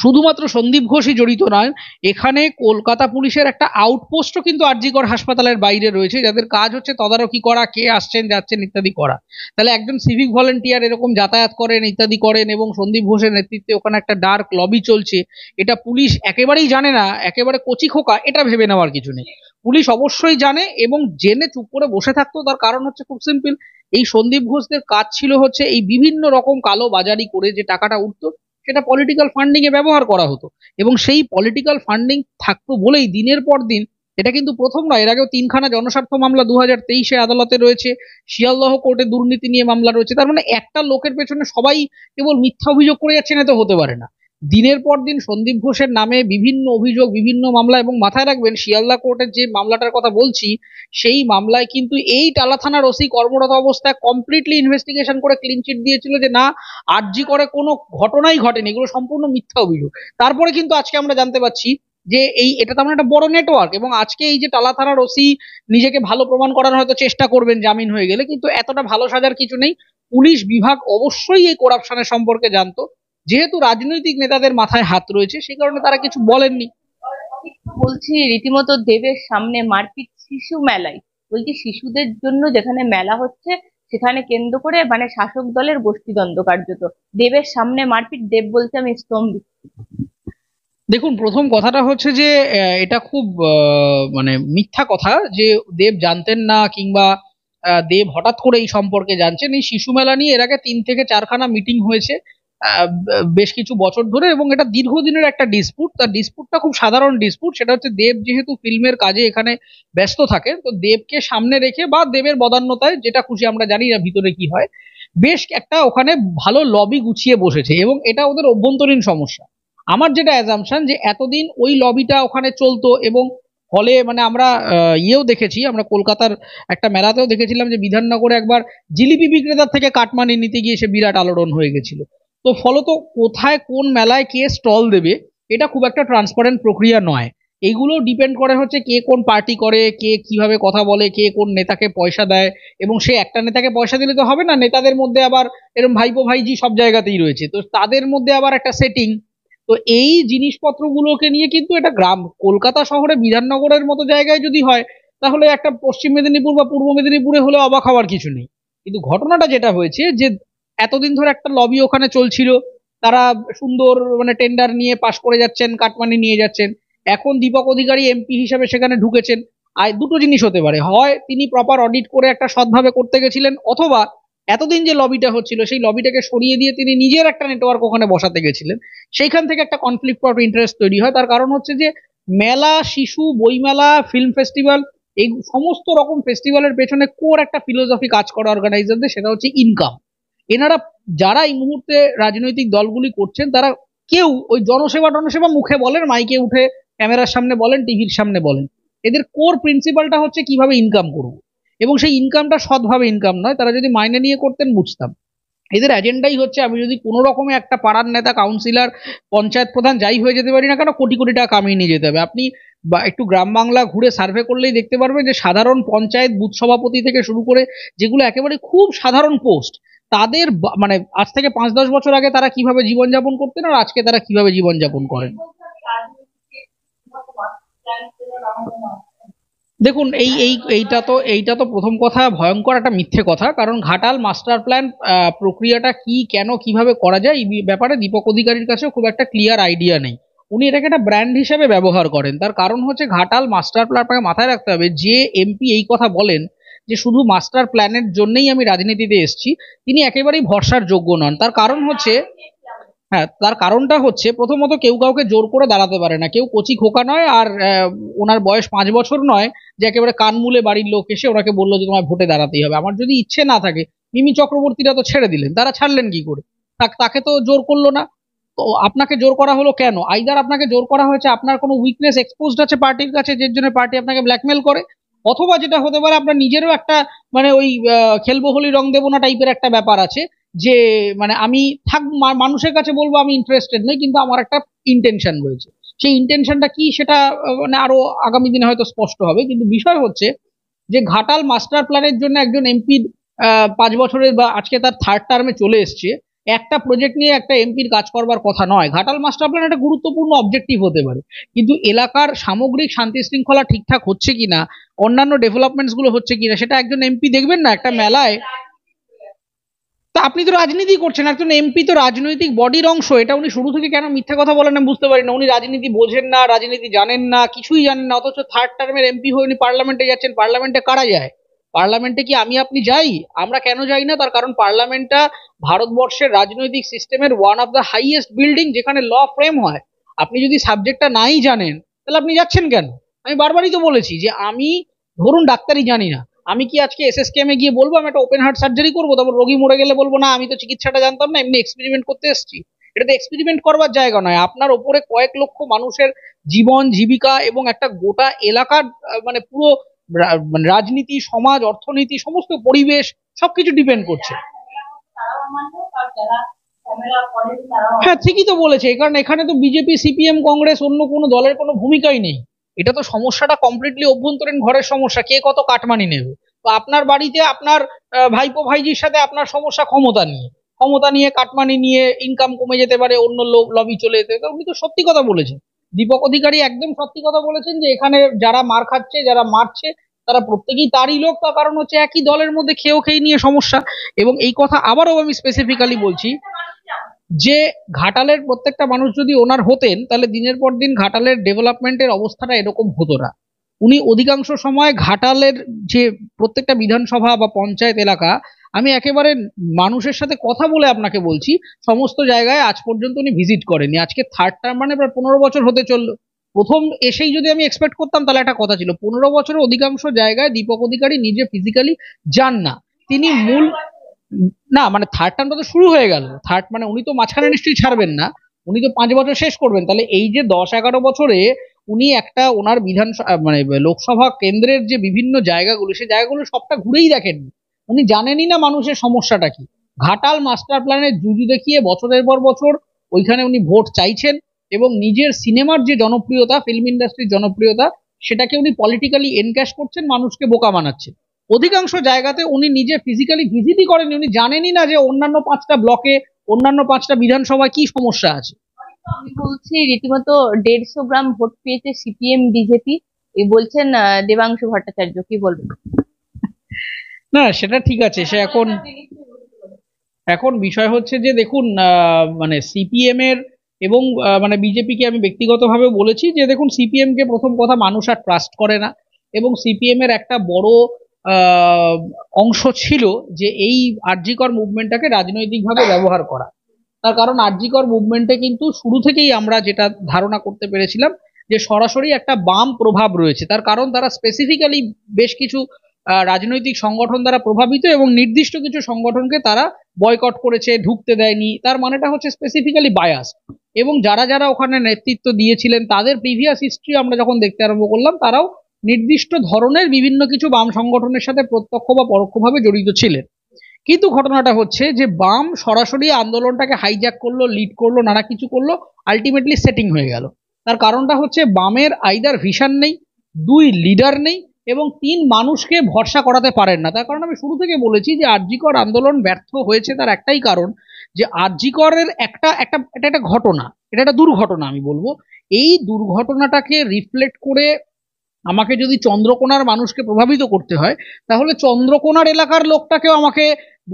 শুধুমাত্র সন্দীপ ঘোষই জড়িত নয়, এখানে কলকাতা পুলিশের একটা আউটপোস্টও কিন্তু আরজি কর হাসপাতালের বাইরে রয়েছে, যাদের কাজ হচ্ছে তদারকি করা, কে আসছেন যাচ্ছেন ইত্যাদি করা। তাহলে একজন সিভিক ভলেন্টিয়ার এরকম যাতায়াত করেন ইত্যাদি করেন, এবং সন্দীপ ঘোষের নেতৃত্বে ওখানে একটা ডার্ক লবি চলছে, এটা পুলিশ একেবারেই জানে না, একেবারে কচি খোকা, এটা ভেবে নেওয়ার কিছু নেই। পুলিশ অবশ্যই জানে, এবং জেনে চুপ করে বসে থাকতো। তার কারণ হচ্ছে খুব সিম্পল, এই সন্দীপ ঘোষদের কাজ ছিল হচ্ছে এই বিভিন্ন রকম কালো বাজারি করে যে টাকাটা উঠতো সেটা পলিটিক্যাল ফান্ডিং এ ব্যবহার করা হতো, এবং সেই পলিটিক্যাল ফান্ডিং থাকতো বলেই দিনের পর দিন, এটা কিন্তু প্রথম নয়, এর আগেও 3খানা জনস্বার্থ মামলা 2023-এ আদালতে রয়েছে, শিয়ালদহ কোর্টে দুর্নীতি নিয়ে মামলা রয়েছে। তার মানে একটা লোকের পেছনে সবাই কেবল মিথ্যা অভিযোগ করে যাচ্ছে, না তো হতে পারে না। দিনের পর দিন সন্দীপ ঘোষের নামে বিভিন্ন অভিযোগ, বিভিন্ন মামলা, এবং মাথায় রাখবেন শিয়ালদা কোর্টের যে মামলাটার কথা বলছি, সেই মামলায় কিন্তু এই টালা থানার ওসি কর্মরত অবস্থায় কমপ্লিটলি ইনভেস্টিগেশন করে ক্লিন চিট দিয়েছিল যে না, আরজি করে কোনো ঘটনাই ঘটেনি, এগুলো সম্পূর্ণ মিথ্যা অভিযোগ। তারপরে কিন্তু আজকে আমরা জানতে পাচ্ছি যে এটা তো একটা বড় নেটওয়ার্ক, এবং আজকে এই যে টালা থানার ওসি নিজেকে ভালো প্রমাণ করার হয়তো চেষ্টা করবেন জামিন হয়ে গেলে, কিন্তু এতটা ভালো সাজার কিছু নেই। পুলিশ বিভাগ অবশ্যই এই করাপশনের সম্পর্কে জানতো, যেহেতু রাজনৈতিক নেতাদের মাথায় হাত রয়েছে সেই কারণে তারা কিছু বলেননি। বলছি রীতিমতো দেবের সামনে মারপিট শিশু মেলায়, বলছি শিশুদের জন্য যেখানে মেলা হচ্ছে সেখানে কেন্দ্র করে মানে শাসক দলের গোষ্ঠীদ্বন্দ্ব কার্যত, দেবের সামনে মারপিট, দেব বলছে আমি স্তম্ভিত। দেখুন, প্রথম কথাটা হচ্ছে যে এটা খুব মানে মিথ্যা কথা যে দেব জানতেন না, কিংবা দেব হঠাৎ করে এই সম্পর্কে জানছেন। এই শিশু মেলা নিয়ে এর আগে 3 থেকে 4খানা মিটিং হয়েছে বেশ কিছু বছর ধরে, এবং এটা দীর্ঘদিনের একটা ডিসপুট। তার ডিসপুটটা খুব সাধারণ ডিসপুট, সেটা হচ্ছে দেব যেহেতু ফিল্মের কাজে এখানে ব্যস্ত থাকে, তো দেবকে সামনে রেখে বা দেবের বদান্যতায়, যেটা খুশি, আমরা জানি না ভিতরে কি হয়, বেশ একটা ওখানে ভালো লবি গুছিয়ে বসেছে, এবং এটা ওদের অভ্যন্তরীণ সমস্যা। আমার যেটা অ্যাজাম্পশন যে এতদিন ওই লবিটা ওখানে চলতো, এবং ফলে মানে আমরা ইয়েও দেখেছি, আমরা কলকাতার একটা মেলাতেও দেখেছিলাম যে বিধাননগরে একবার জিলিপি বিক্রেতার থেকে কাটমানি নিতে গিয়ে সে বিরাট আলোড়ন হয়ে গেছিল। তো ফলত কোথায় কোন মেলায় কে স্টল দেবে এটা খুব একটা ট্রান্সপারেন্ট প্রক্রিয়া নয়। এইগুলো ডিপেন্ড করে হচ্ছে কে কোন পার্টি করে, কে কিভাবে কথা বলে, কে কোন নেতাকে পয়সা দেয়, এবং সে একটা নেতাকে পয়সা দিলে তো হবে না, নেতাদের মধ্যে আবার এরকম ভাইপো ভাইজি সব জায়গাতেই রয়েছে, তো তাদের মধ্যে আবার একটা সেটিং। তো এই জিনিসপত্রগুলোকে নিয়ে কিন্তু এটা গ্রাম, কলকাতা শহরে বিধাননগরের মতো জায়গায় যদি হয়, তাহলে একটা পশ্চিম মেদিনীপুর বা পূর্ব মেদিনীপুরে হলে অবাক হওয়ার কিছু নেই। কিন্তু ঘটনাটা যেটা হয়েছে যে এতদিন ধরে একটা লবি ওখানে চলছিল, তারা সুন্দর মানে টেন্ডার নিয়ে পাশ করে যাচ্ছেন, কাটমানি নিয়ে যাচ্ছেন। এখন দীপক অধিকারী এমপি হিসাবে সেখানে ঢুকেছেন, আর দুটো জিনিস হতে পারে, হয় তিনি প্রপার অডিট করে একটা সৎভাবে করতে গেছিলেন, অথবা এতদিন যে লবিটা হচ্ছিল সেই লবিটাকে সরিয়ে দিয়ে তিনি নিজের একটা নেটওয়ার্ক ওখানে বসাতে গেছিলেন। সেইখান থেকে একটা কনফ্লিক্ট অফ ইন্টারেস্ট তৈরি হয়। তার কারণ হচ্ছে যে মেলা, শিশু বইমেলা, ফিল্ম ফেস্টিভ্যাল, এই সমস্ত রকম ফেস্টিভ্যালের পেছনে কোর একটা ফিলোসফি কাজ করে অর্গানাইজারদের, সেটা হচ্ছে ইনকাম। এনারা যারা এই মুহূর্তে রাজনৈতিক দলগুলি করছেন, তারা কেউ ওই জনসেবা টনসেবা মুখে বলেন, মাইকে উঠে ক্যামেরার সামনে বলেন, টিভির সামনে বলেন, এদের কোর প্রিন্সিপালটা হচ্ছে কিভাবে ইনকাম করব, এবং সেই ইনকামটা সৎভাবে ইনকাম নয়। তারা যদি মাইনে নিয়ে করতেন বুঝতাম। এদের এজেন্ডাই হচ্ছে আমি যদি কোনো রকমে একটা পাড়ার নেতা, কাউন্সিলর, পঞ্চায়েত প্রধান যাই হয়ে যেতে পারি না কেন, কোটি কোটি টাকা কামিয়ে নিয়ে যেতে হবে। আপনি বা একটু গ্রাম বাংলা ঘুরে সার্ভে করলেই দেখতে পারবেন যে সাধারণ পঞ্চায়েত বুথ সভাপতি থেকে শুরু করে যেগুলো একেবারে খুব সাধারণ পোস্ট, তাদের মানে আজ থেকে 5-10 বছর আগে তারা কিভাবে জীবনযাপন করতেন, আর আজকে তারা কিভাবে জীবনযাপন করেন। দেখুন, এইটা তো প্রথম কথা ভয়ঙ্কর একটা মিথ্যে কথা, কারণ ঘাটাল মাস্টার প্ল্যান প্রক্রিয়াটা কি, কেন, কিভাবে করা যায়, এই ব্যাপারে দীপক অধিকারীর কাছেও খুব একটা ক্লিয়ার আইডিয়া নেই। উনি এটাকে একটা ব্র্যান্ড হিসেবে ব্যবহার করেন। তার কারণ হচ্ছে ঘাটাল মাস্টার প্ল্যান, আপনাকে মাথায় রাখতে হবে, যে এমপি এই কথা বলেন যে শুধু মাস্টার প্ল্যানের জন্যই আমি রাজনীতিতে এসেছি, তিনি একেবারেই ভরসার যোগ্য নন। তার কারণ হচ্ছে, হ্যাঁ, তার কারণটা হচ্ছে প্রথমত কেউ কাউকে জোর করে দাঁড়াতে পারে না, কেউ কচি খোকা নয়, আর ওনার বয়স 5 বছর নয় যে একেবারে কান মুলে বাড়ির লোক এসে ওনাকে বললো যে তোমায় ভোটে দাঁড়াতেই হবে। আমার যদি ইচ্ছে না থাকে, মিমি চক্রবর্তীরা তো ছেড়ে দিলেন, তারা ছাড়লেন কি করে? তাকে তো জোর করলো না। তো আপনাকে জোর করা হলো কেন? আইদার আপনাকে জোর করা হয়েছে, আপনার কোনো উইকনেস এক্সপোজড আছে পার্টির কাছে, যে জন্য পার্টি আপনাকে ব্ল্যাকমেল করে, অথবা যেটা হতে পারে আপনার নিজেরও একটা মানে ওই খেলবো হোলি রং দেবো না টাইপের একটা ব্যাপার আছে, যে মানে আমি মানুষের কাছে বলবো আমি ইন্টারেস্টেড নই, কিন্তু আমার একটা ইন্টেনশন রয়েছে। সেই ইন্টেনশনটা কি সেটা মানে আরো আগামী দিনে হয়তো স্পষ্ট হবে। কিন্তু বিষয় হচ্ছে যে ঘাটাল মাস্টার প্ল্যানের জন্য একজন এমপি 5 বছরের বা আজকে তার থার্ড টার্মে চলে এসছে, একটা প্রজেক্ট নিয়ে একটা এমপির কাজ করবার কথা নয়। ঘাটাল মাস্টার প্ল্যান একটা গুরুত্বপূর্ণ অবজেক্টিভ হতে পারে, কিন্তু এলাকার সামগ্রিক শান্তি শৃঙ্খলা ঠিকঠাক হচ্ছে কিনা, অন্যান্য ডেভেলপমেন্টস গুলো হচ্ছে কিনা, সেটা একজন এমপি দেখবেন না একটা মেলায়? তা আপনি তো রাজনীতি করছেন, একজন এমপি তো রাজনৈতিক বডির অংশ। এটা উনি শুরু থেকে কেন মিথ্যা কথা বলেন আমি বুঝতে পারি না। উনি রাজনীতি বোঝেন না, রাজনীতি জানেন না, কিছুই জানেন না, অথচ থার্ড টার্মের এমপি হয়ে উনি পার্লামেন্টে যাচ্ছেন। পার্লামেন্টে কারা যায়? পার্লামেন্টে কি আমি আপনি যাই? আমরা কেন যাই না? তার কারণ পার্লামেন্টটা ভারতবর্ষের রাজনৈতিক সিস্টেমের one of the highest building, যেখানে ল ফ্রেম হয়। আপনি যদি সাবজেক্টটা নাই জানেন তাহলে আপনি যাচ্ছেন কেন? আমি বারবারই তো বলেছি যে আমি, ধরুন ডাক্তারি জানি না, আমি কি আজকে এসএসকেএম এ গিয়ে বলবো আমি একটা ওপেন হার্ট সার্জারি করবো, তারপর রোগী মরে গেলে বলবো না আমি তো চিকিৎসাটা জানতাম না, এমনি এক্সপেরিমেন্ট করতে এসেছি? এটা তো এক্সপেরিমেন্ট করবার জায়গা নয়। আপনার ওপরে কয়েক লক্ষ মানুষের জীবন জীবিকা এবং একটা গোটা এলাকার মানে পুরো মানে রাজনীতি, সমাজ, অর্থনীতি, সমস্ত পরিবেশ সবকিছু ডিপেন্ড করছে। হ্যাঁ, ঠিকই তো বলেছে, কারণ এখানে তো বিজেপি, সিপিএম, কংগ্রেস, অন্য কোনো দলের কোনো ভূমিকাই নেই। এটা তো সমস্যাটা কমপ্লিটলি অভ্যন্তরীণ ঘরের সমস্যা, কে কত কাটমানি নেবে। তো আপনার বাড়িতে আপনার ভাইপো ভাইজির সাথে আপনার সমস্যা ক্ষমতা নিয়ে, ক্ষমতা নিয়ে কাটমানি নিয়ে ইনকাম কমে যেতে পারে, অন্য লবি চলে যেতে পারে। উনি তো সত্যি কথা বলেছেন, দীপক অধিকারী একদম সত্যি কথা বলেছেন যে এখানে যারা মার খাচ্ছে, যারা মারছে, তারা প্রত্যেকেই তারই লোক। তার কারণ হচ্ছে একই দলের মধ্যে খেয়েও খেয়ে নিয়ে সমস্যা। এবং এই কথা আবারও আমি স্পেসিফিক্যালি বলছি যে ঘাটালের প্রত্যেকটা মানুষ যদি ওনার হতেন তাহলে দিনের পর দিন ঘাটালের ডেভেলপমেন্টের অবস্থাটা এরকম হতো না। উনি অধিকাংশ সময় ঘাটালের যে প্রত্যেকটা বিধানসভা বা পঞ্চায়েত এলাকা, আমি একেবারে মানুষের সাথে কথা বলে আপনাকে বলছি, সমস্ত জায়গায় আজ পর্যন্ত উনি ভিজিট করেনি। আজকে থার্ড টার্ম মানে প্রায় 15 বছর হতে চললো। প্রথম এসেই যদি আমি এক্সপেক্ট করতাম তাহলে একটা কথা ছিল, 15 বছরের অধিকাংশ জায়গায় দীপক অধিকারী নিজে ফিজিক্যালি যান না। তিনি মূল, না মানে থার্ড টার্মটা তো শুরু হয়ে গেল, থার্ড মানে উনি তো মাঝখানে নিশ্চয়ই ছাড়বেন না, উনি তো 5 বছর শেষ করবেন। তাহলে এই যে 10-11 বছরে উনি একটা ওনার মানে লোকসভা কেন্দ্রের যে বিভিন্ন জায়গাগুলো, সেই জায়গাগুলো সবটা ঘুরেই দেখেননি। উনি জানেনই না মানুষের সমস্যাটা কি। ঘাটাল মাস্টার প্ল্যানের জুজু দেখিয়ে বছরের পর বছর ওইখানে উনি ভোট চাইছেন, এবং নিজের সিনেমার যে জনপ্রিয়তা, ফিল্ম ইন্ডাস্ট্রির জনপ্রিয়তা, সেটাকে উনি পলিটিক্যালি এনক্যাশ করছেন, মানুষকে বোকা বানাচ্ছেন। অধিকাংশ জায়গাতে উনি নিজে ফিজিক্যালি ভিজিটই করেনি, উনি জানেনই না যে অন্যান্য 5টা ব্লকে, অন্যান্য 5টা বিধানসভায় কি সমস্যা আছে। আমি বলছি রীতিমতো 150 গ্রাম ভোট পেয়েছে সিপিএম বিজেপি, এই বলছেন দেবাংশু ভট্টাচার্য, কি বলবেন? না সেটা ঠিক আছে, সে এখন, এখন বিষয় হচ্ছে যে দেখুন মানে সিপিএম এর এবং মানে বিজেপিকে আমি ব্যক্তিগতভাবে বলেছি যে দেখুন, সিপিএম কে প্রথম কথা মানুষ আর ট্রাস্ট করে না, এবং সিপিএম এর একটা বড় আহ, অংশ ছিল যে এই আরজিকর মুভমেন্টটাকে রাজনৈতিকভাবে ব্যবহার করা। তার কারণ আরজিকর মুভমেন্টে কিন্তু শুরু থেকেই আমরা যেটা ধারণা করতে পেরেছিলাম যে সরাসরি একটা বাম প্রভাব রয়েছে। তার কারণ তারা স্পেসিফিক্যালি বেশ কিছু রাজনৈতিক সংগঠন দ্বারা প্রভাবিত, এবং নির্দিষ্ট কিছু সংগঠনকে তারা বয়কট করেছে, ঢুকতে দেয়নি। তার মানেটা হচ্ছে স্পেসিফিক্যালি বায়াস। এবং যারা যারা ওখানে নেতৃত্ব দিয়েছিলেন তাদের প্রিভিয়াস হিস্ট্রি আমরা যখন দেখতে আরম্ভ করলাম, তারাও নির্দিষ্ট ধরনের বিভিন্ন কিছু বাম সংগঠনের সাথে প্রত্যক্ষ বা পরোক্ষভাবে জড়িত ছিলেন। কিন্তু ঘটনাটা হচ্ছে যে বাম সরাসরি আন্দোলনটাকে হাইজ্যাক করলো, লিড করলো, নানা কিছু করলো, আলটিমেটলি সেটিং হয়ে গেল। তার কারণটা হচ্ছে বামের আইদার ভিশন নেই, 2 লিডার নেই, এবং 3 মানুষকে ভরসা করাতে পারেন না। তার কারণ আমি শুরু থেকে বলেছি যে আরজিকর আন্দোলন ব্যর্থ হয়েছে, তার একটাই কারণ যে আরজিকরের একটা একটা এটা একটা ঘটনা, এটা একটা দুর্ঘটনা আমি বলবো। এই দুর্ঘটনাটাকে রিফ্লেক্ট করে আমাকে যদি চন্দ্রকোনার মানুষকে প্রভাবিত করতে হয়, তাহলে চন্দ্রকোনার এলাকার লোকটাকেও আমাকে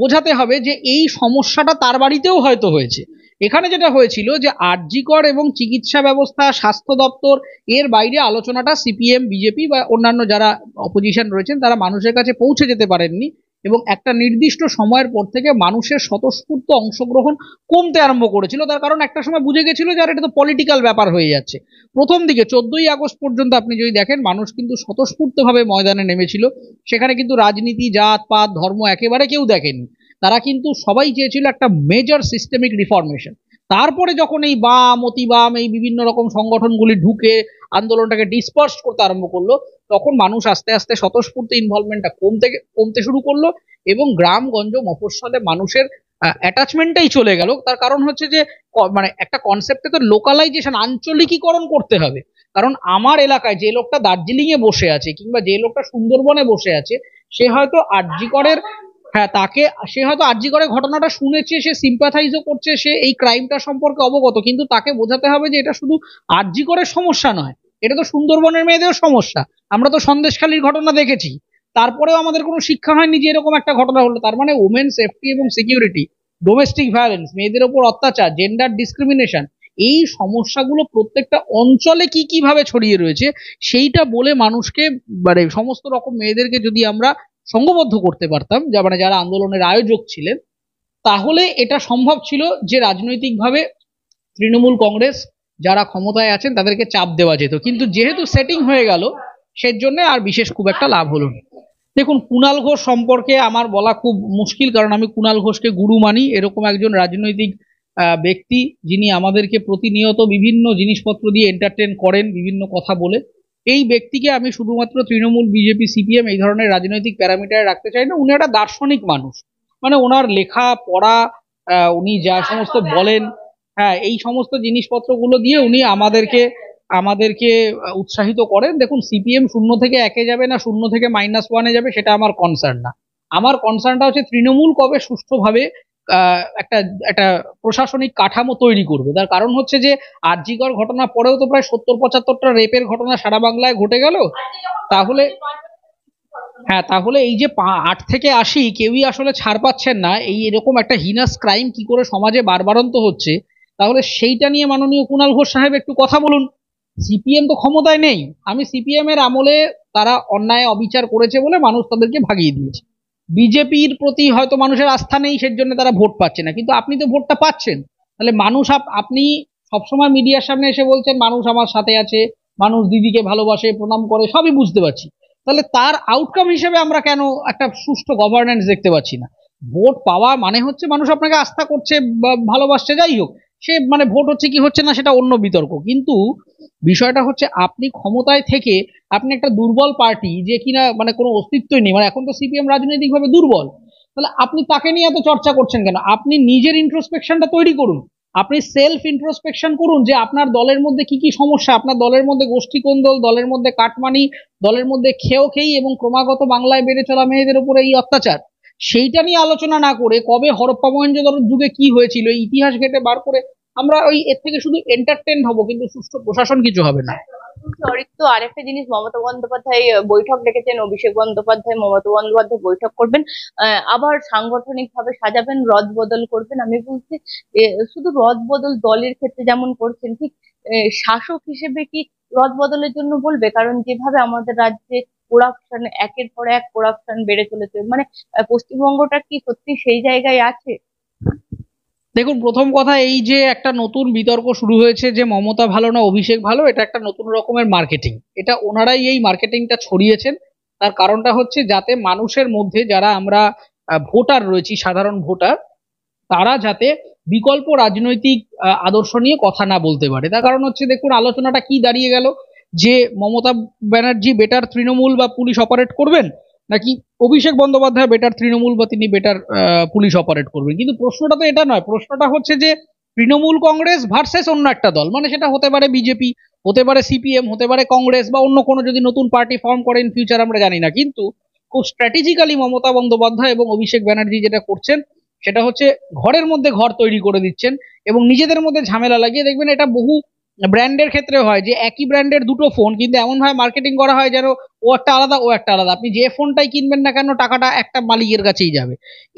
বোঝাতে হবে যে এই সমস্যাটা তার বাড়িতেও হয়তো হয়েছে। এখানে যেটা হয়েছিল যে আরজিকর এবং চিকিৎসা ব্যবস্থা, স্বাস্থ্য দপ্তর, এর বাইরে আলোচনাটা সিপিএম, বিজেপি বা অন্যান্য যারা অপোজিশন রয়েছেন তারা মানুষের কাছে পৌঁছে যেতে পারেননি, এবং একটা নির্দিষ্ট সময়ের পর থেকে মানুষের স্বতঃস্ফূর্ত অংশগ্রহণ কমতে আরম্ভ করেছিল। তার কারণ একটা সময় বুঝে গেছিল যে আর এটা তো পলিটিক্যাল ব্যাপার হয়ে যাচ্ছে। প্রথম দিকে 14ই আগস্ট পর্যন্ত আপনি যদি দেখেন, মানুষ কিন্তু স্বতঃস্ফূর্তভাবে ময়দানে নেমেছিল। সেখানে কিন্তু রাজনীতি, জাত পাত, ধর্ম একেবারে কেউ দেখেনি। তারা কিন্তু সবাই চেয়েছিল একটা মেজর সিস্টেমিক রিফরমেশন। তারপরে যখন এই বাম, অতি বাম, এই বিভিন্ন রকম সংগঠনগুলি ঢুকে আন্দোলনটাকে ডিসপার্স করতে আরম্ভ করলো, তখন মানুষ আস্তে আস্তে স্বতঃস্ফূর্ত ইনভলভমেন্টটা কমতে কমতে শুরু করলো, এবং গ্রামগঞ্জ মফস্বলে মানুষের অ্যাটাচমেন্টটাই চলে গেল। তার কারণ হচ্ছে যে মানে একটা কনসেপ্টে তো লোকালাইজেশন, আঞ্চলিকীকরণ করতে হবে। কারণ আমার এলাকায় যে লোকটা দার্জিলিং এ বসে আছে, কিংবা যে লোকটা সুন্দরবনে বসে আছে, সে হয়তো আরজিকরের হ্যাঁ, তাকে, সে হয়তো আরজি করে ঘটনাটা শুনেছে, সে সিম্পাথাইজও করছে, সে এই ক্রাইমটা সম্পর্কে অবগত, কিন্তু তাকে বোঝাতে হবে যে এটা শুধু আরজি করে সমস্যা নয়, এটা তো সুন্দরবনের মেয়েদেরও সমস্যা। আমরা তো সন্দেশখালীর ঘটনা দেখেছি, তারপরেও আমাদের কোনো শিক্ষা হয়নি যে এরকম একটা ঘটনা হলো। তার মানে ওমেন সেফটি এবং সিকিউরিটি, ডোমেস্টিক ভায়োলেন্স, মেয়েদের ওপর অত্যাচার, জেন্ডার ডিসক্রিমিনেশন, এই সমস্যাগুলো প্রত্যেকটা অঞ্চলে কি কিভাবে ছড়িয়ে রয়েছে সেইটা বলে মানুষকে, মানে সমস্ত রকম মেয়েদেরকে যদি আমরা সংঘবদ্ধ করতে পারতাম, যা মানে যারা আন্দোলনের আয়োজক ছিলেন, তাহলে এটা সম্ভব ছিল যে রাজনৈতিকভাবে তৃণমূল কংগ্রেস যারা ক্ষমতায় আছেন তাদেরকে চাপ দেওয়া যেত। কিন্তু যেহেতু সেটিং হয়ে গেল, সেজন্য আর বিশেষ খুব একটা লাভ হলো না। দেখুন, কুণাল ঘোষ সম্পর্কে আমার বলা খুব মুশকিল, কারণ আমি কুণাল ঘোষকে গুরু মানি। এরকম একজন রাজনৈতিক ব্যক্তি, যিনি আমাদেরকে প্রতিনিয়ত বিভিন্ন জিনিসপত্র দিয়ে এন্টারটেন করেন বিভিন্ন কথা বলে, এই ব্যক্তিকে আমি শুধুমাত্র তৃণমূল, বিজেপি, সিপিএম এই ধরনের রাজনৈতিক প্যারামিটারে রাখতে চাই না। উনি একটা দার্শনিক মানুষ, মানে ওনার লেখা পড়া, উনি যা সমস্ত বলেন, হ্যাঁ, এই সমস্ত জিনিসপত্রগুলো দিয়ে উনি আমাদেরকে আমাদেরকে উৎসাহিত করেন। দেখুন, সিপিএম 0 থেকে 1-এ যাবে না 0 থেকে -1-এ যাবে, সেটা আমার কনসার্ন না। আমার কনসার্নটা হচ্ছে তৃণমূল কবে সুষ্ঠুভাবে একটা একটা প্রশাসনিক কাঠামো তৈরি করবে। তার কারণ হচ্ছে যে আরজিকর ঘটনা পরেও তো প্রায় 70-75টা রেপের ঘটনা সারা বাংলায় ঘটে গেল। তাহলে, হ্যাঁ, তাহলে এই যে 8 থেকে 80 কেউই আসলে ছাড় পাচ্ছেন না, এই এরকম একটা হিনাস ক্রাইম কি করে সমাজে বারবারন্ত হচ্ছে, তাহলে সেইটা নিয়ে মাননীয় কুণাল ঘোষ সাহেব একটু কথা বলুন। সিপিএম তো ক্ষমতায় নেই, আমি সিপিএম এর আমলে তারা অন্যায় অবিচার করেছে বলে মানুষ তাদেরকে ভাগিয়ে দিয়েছে। বিজেপির প্রতি হয়তো মানুষের আস্থা নেই, সের জন্য তারা ভোট পাচ্ছে না, কিন্তু আপনি তো ভোটটা পাচ্ছেন। তাহলে মানুষ, আপনি সবসময় মিডিয়ার সামনে এসে বলছেন মানুষ আমার সাথে আছে, মানুষ দিদিকে ভালোবাসে, প্রণাম করে, সবই বুঝতে পারছি। তাহলে তার আউটকাম হিসেবে আমরা কেন একটা সুষ্ঠু গভর্নেন্স দেখতে পাচ্ছি না? ভোট পাওয়া মানে হচ্ছে মানুষ আপনাকে আস্থা করছে বা ভালোবাসছে, যাই হোক, সে মানে ভোট হচ্ছে কি হচ্ছে না সেটা অন্য বিতর্ক। কিন্তু বিষয়টা হচ্ছে আপনি ক্ষমতায় থেকে আপনি একটা দুর্বল পার্টি, যে কিনা মানে কোনো অস্তিত্বই নেই, মানে এখন তো সিপিএম রাজনৈতিকভাবে দুর্বল, তাহলে আপনি তাকে নিয়ে এত চর্চা করছেন কেন? আপনি নিজের ইন্ট্রোস্পেকশনটা তৈরি করুন, আপনি সেলফ ইন্ট্রোস্পেকশন করুন যে আপনার দলের মধ্যে কি কি সমস্যা, আপনার দলের মধ্যে গোষ্ঠী কোন্দল, দলের মধ্যে কাটমানি, দলের মধ্যে খেয়েই এবং ক্রমাগত বাংলায় বেড়ে চলা মেয়েদের উপরে এই অত্যাচার, সেইটা নিয়ে আলোচনা না করে কবে হরপ্পা মহেঞ্জোদারোর যুগে কি হয়েছিল এই ইতিহাস ঘেটে বার করে আমরা ওই এর থেকে শুধু এন্টারটেন হব, কিন্তু সুষ্ঠু প্রশাসন কিছু হবে না। অরিত্র, আরেকটা জিনিস, মমতা বন্দ্যোপাধ্যায় বৈঠক ডেকেছেন, অভিষেক বন্দ্যোপাধ্যায়, মমতা বন্দ্যোপাধ্যায় বৈঠক করবেন, আবার সাংগঠনিক ভাবে সাজাবেন, রদ বদল করবেন। আমি বলছি শুধু রদ বদল দলের ক্ষেত্রে যেমন করছেন, ঠিক শাসক হিসেবে কি রদ বদলের জন্য বলবে? কারণ যেভাবে আমাদের রাজ্যে করাপশন, একের পর এক করাপশন বেড়ে চলেছে, মানে পশ্চিমবঙ্গটা কি সত্যি সেই জায়গায় আছে? দেখুন, প্রথম কথা, এই যে একটা নতুন বিতর্ক শুরু হয়েছে যে মমতা ভালো না অভিষেক ভালো, এটা একটা নতুন রকমের মার্কেটিং। এটা ওনারাই এই মার্কেটিংটা ছড়িয়েছেন। তার কারণটা হচ্ছে যাতে মানুষের মধ্যে, যারা আমরা ভোটার রয়েছি, সাধারণ ভোটার, তারা যাতে বিকল্প রাজনৈতিক আদর্শ নিয়ে কথা না বলতে পারে। তার কারণ হচ্ছে, দেখুন আলোচনাটা কি দাঁড়িয়ে গেল, যে মমতা ব্যানার্জি বেটার তৃণমূল বা পুলিশ অপারেট করবেন, নাকি অভিষেক বন্দ্যোপাধ্যায় বেটার তৃণমূল বা তিনি বেটার পুলিশ অপারেট করবেন। কিন্তু প্রশ্নটা তো এটা নয়, প্রশ্নটা হচ্ছে যে তৃণমূল কংগ্রেস ভার্সেস অন্য একটা দল, মানে সেটা হতে পারে বিজেপি, হতে পারে সিপিএম, হতে পারে কংগ্রেস, বা অন্য কোনো যদি নতুন পার্টি ফর্ম করে ইন ফিউচার আমরা জানি না। কিন্তু খুব স্ট্র্যাটেজিক্যালি মমতা বন্দ্যোপাধ্যায় এবং অভিষেক ব্যানার্জি যেটা করছেন, সেটা হচ্ছে ঘরের মধ্যে ঘর তৈরি করে দিচ্ছেন এবং নিজেদের মধ্যে ঝামেলা লাগিয়ে, দেখবেন এটা বহু ব্র্যান্ডের ক্ষেত্রে হয় যে একই ব্র্যান্ডের দুটো ফোন, কিন্তু এমন ভাবে মার্কেটিং করা হয় যেন ও একটা আলাদা ও একটা আলাদা, আপনি যে ফোনটাই কিনবেন না কেন টাকাটা একটা মালিকের কাছেই যাবে।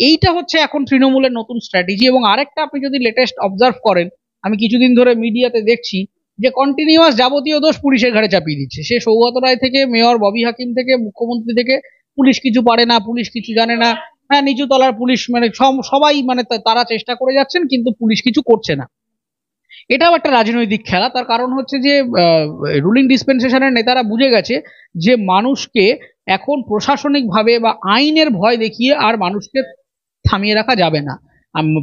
এইটা হচ্ছে এখন তৃণমূলের নতুন স্ট্র্যাটেজি। এবং আরেকটা আপনি যদি লেটেস্ট অবজার্ভ করেন, আমি কিছুদিন ধরে মিডিয়াতে দেখছি যে কন্টিনিউয়াস যাবতীয় দোষ পুলিশের ঘাড়ে চাপিয়ে দিচ্ছে, সে সৌগত রায় থেকে মেয়র ববি হাকিম থেকে মুখ্যমন্ত্রী থেকে, পুলিশ কিছু পারে না, পুলিশ কিছু জানে না। হ্যাঁ, নিচু তলার পুলিশ, মানে সবাই, মানে তারা চেষ্টা করে যাচ্ছেন কিন্তু পুলিশ কিছু করছে না। এটাও একটা রাজনৈতিক খেলা। তার কারণ হচ্ছে যে রুলিং ডিসপেন্সেশনের নেতারা বুঝে গেছে যে মানুষকে এখন প্রশাসনিক ভাবে বা আইনের ভয় দেখিয়ে আর মানুষকে থামিয়ে রাখা যাবে না।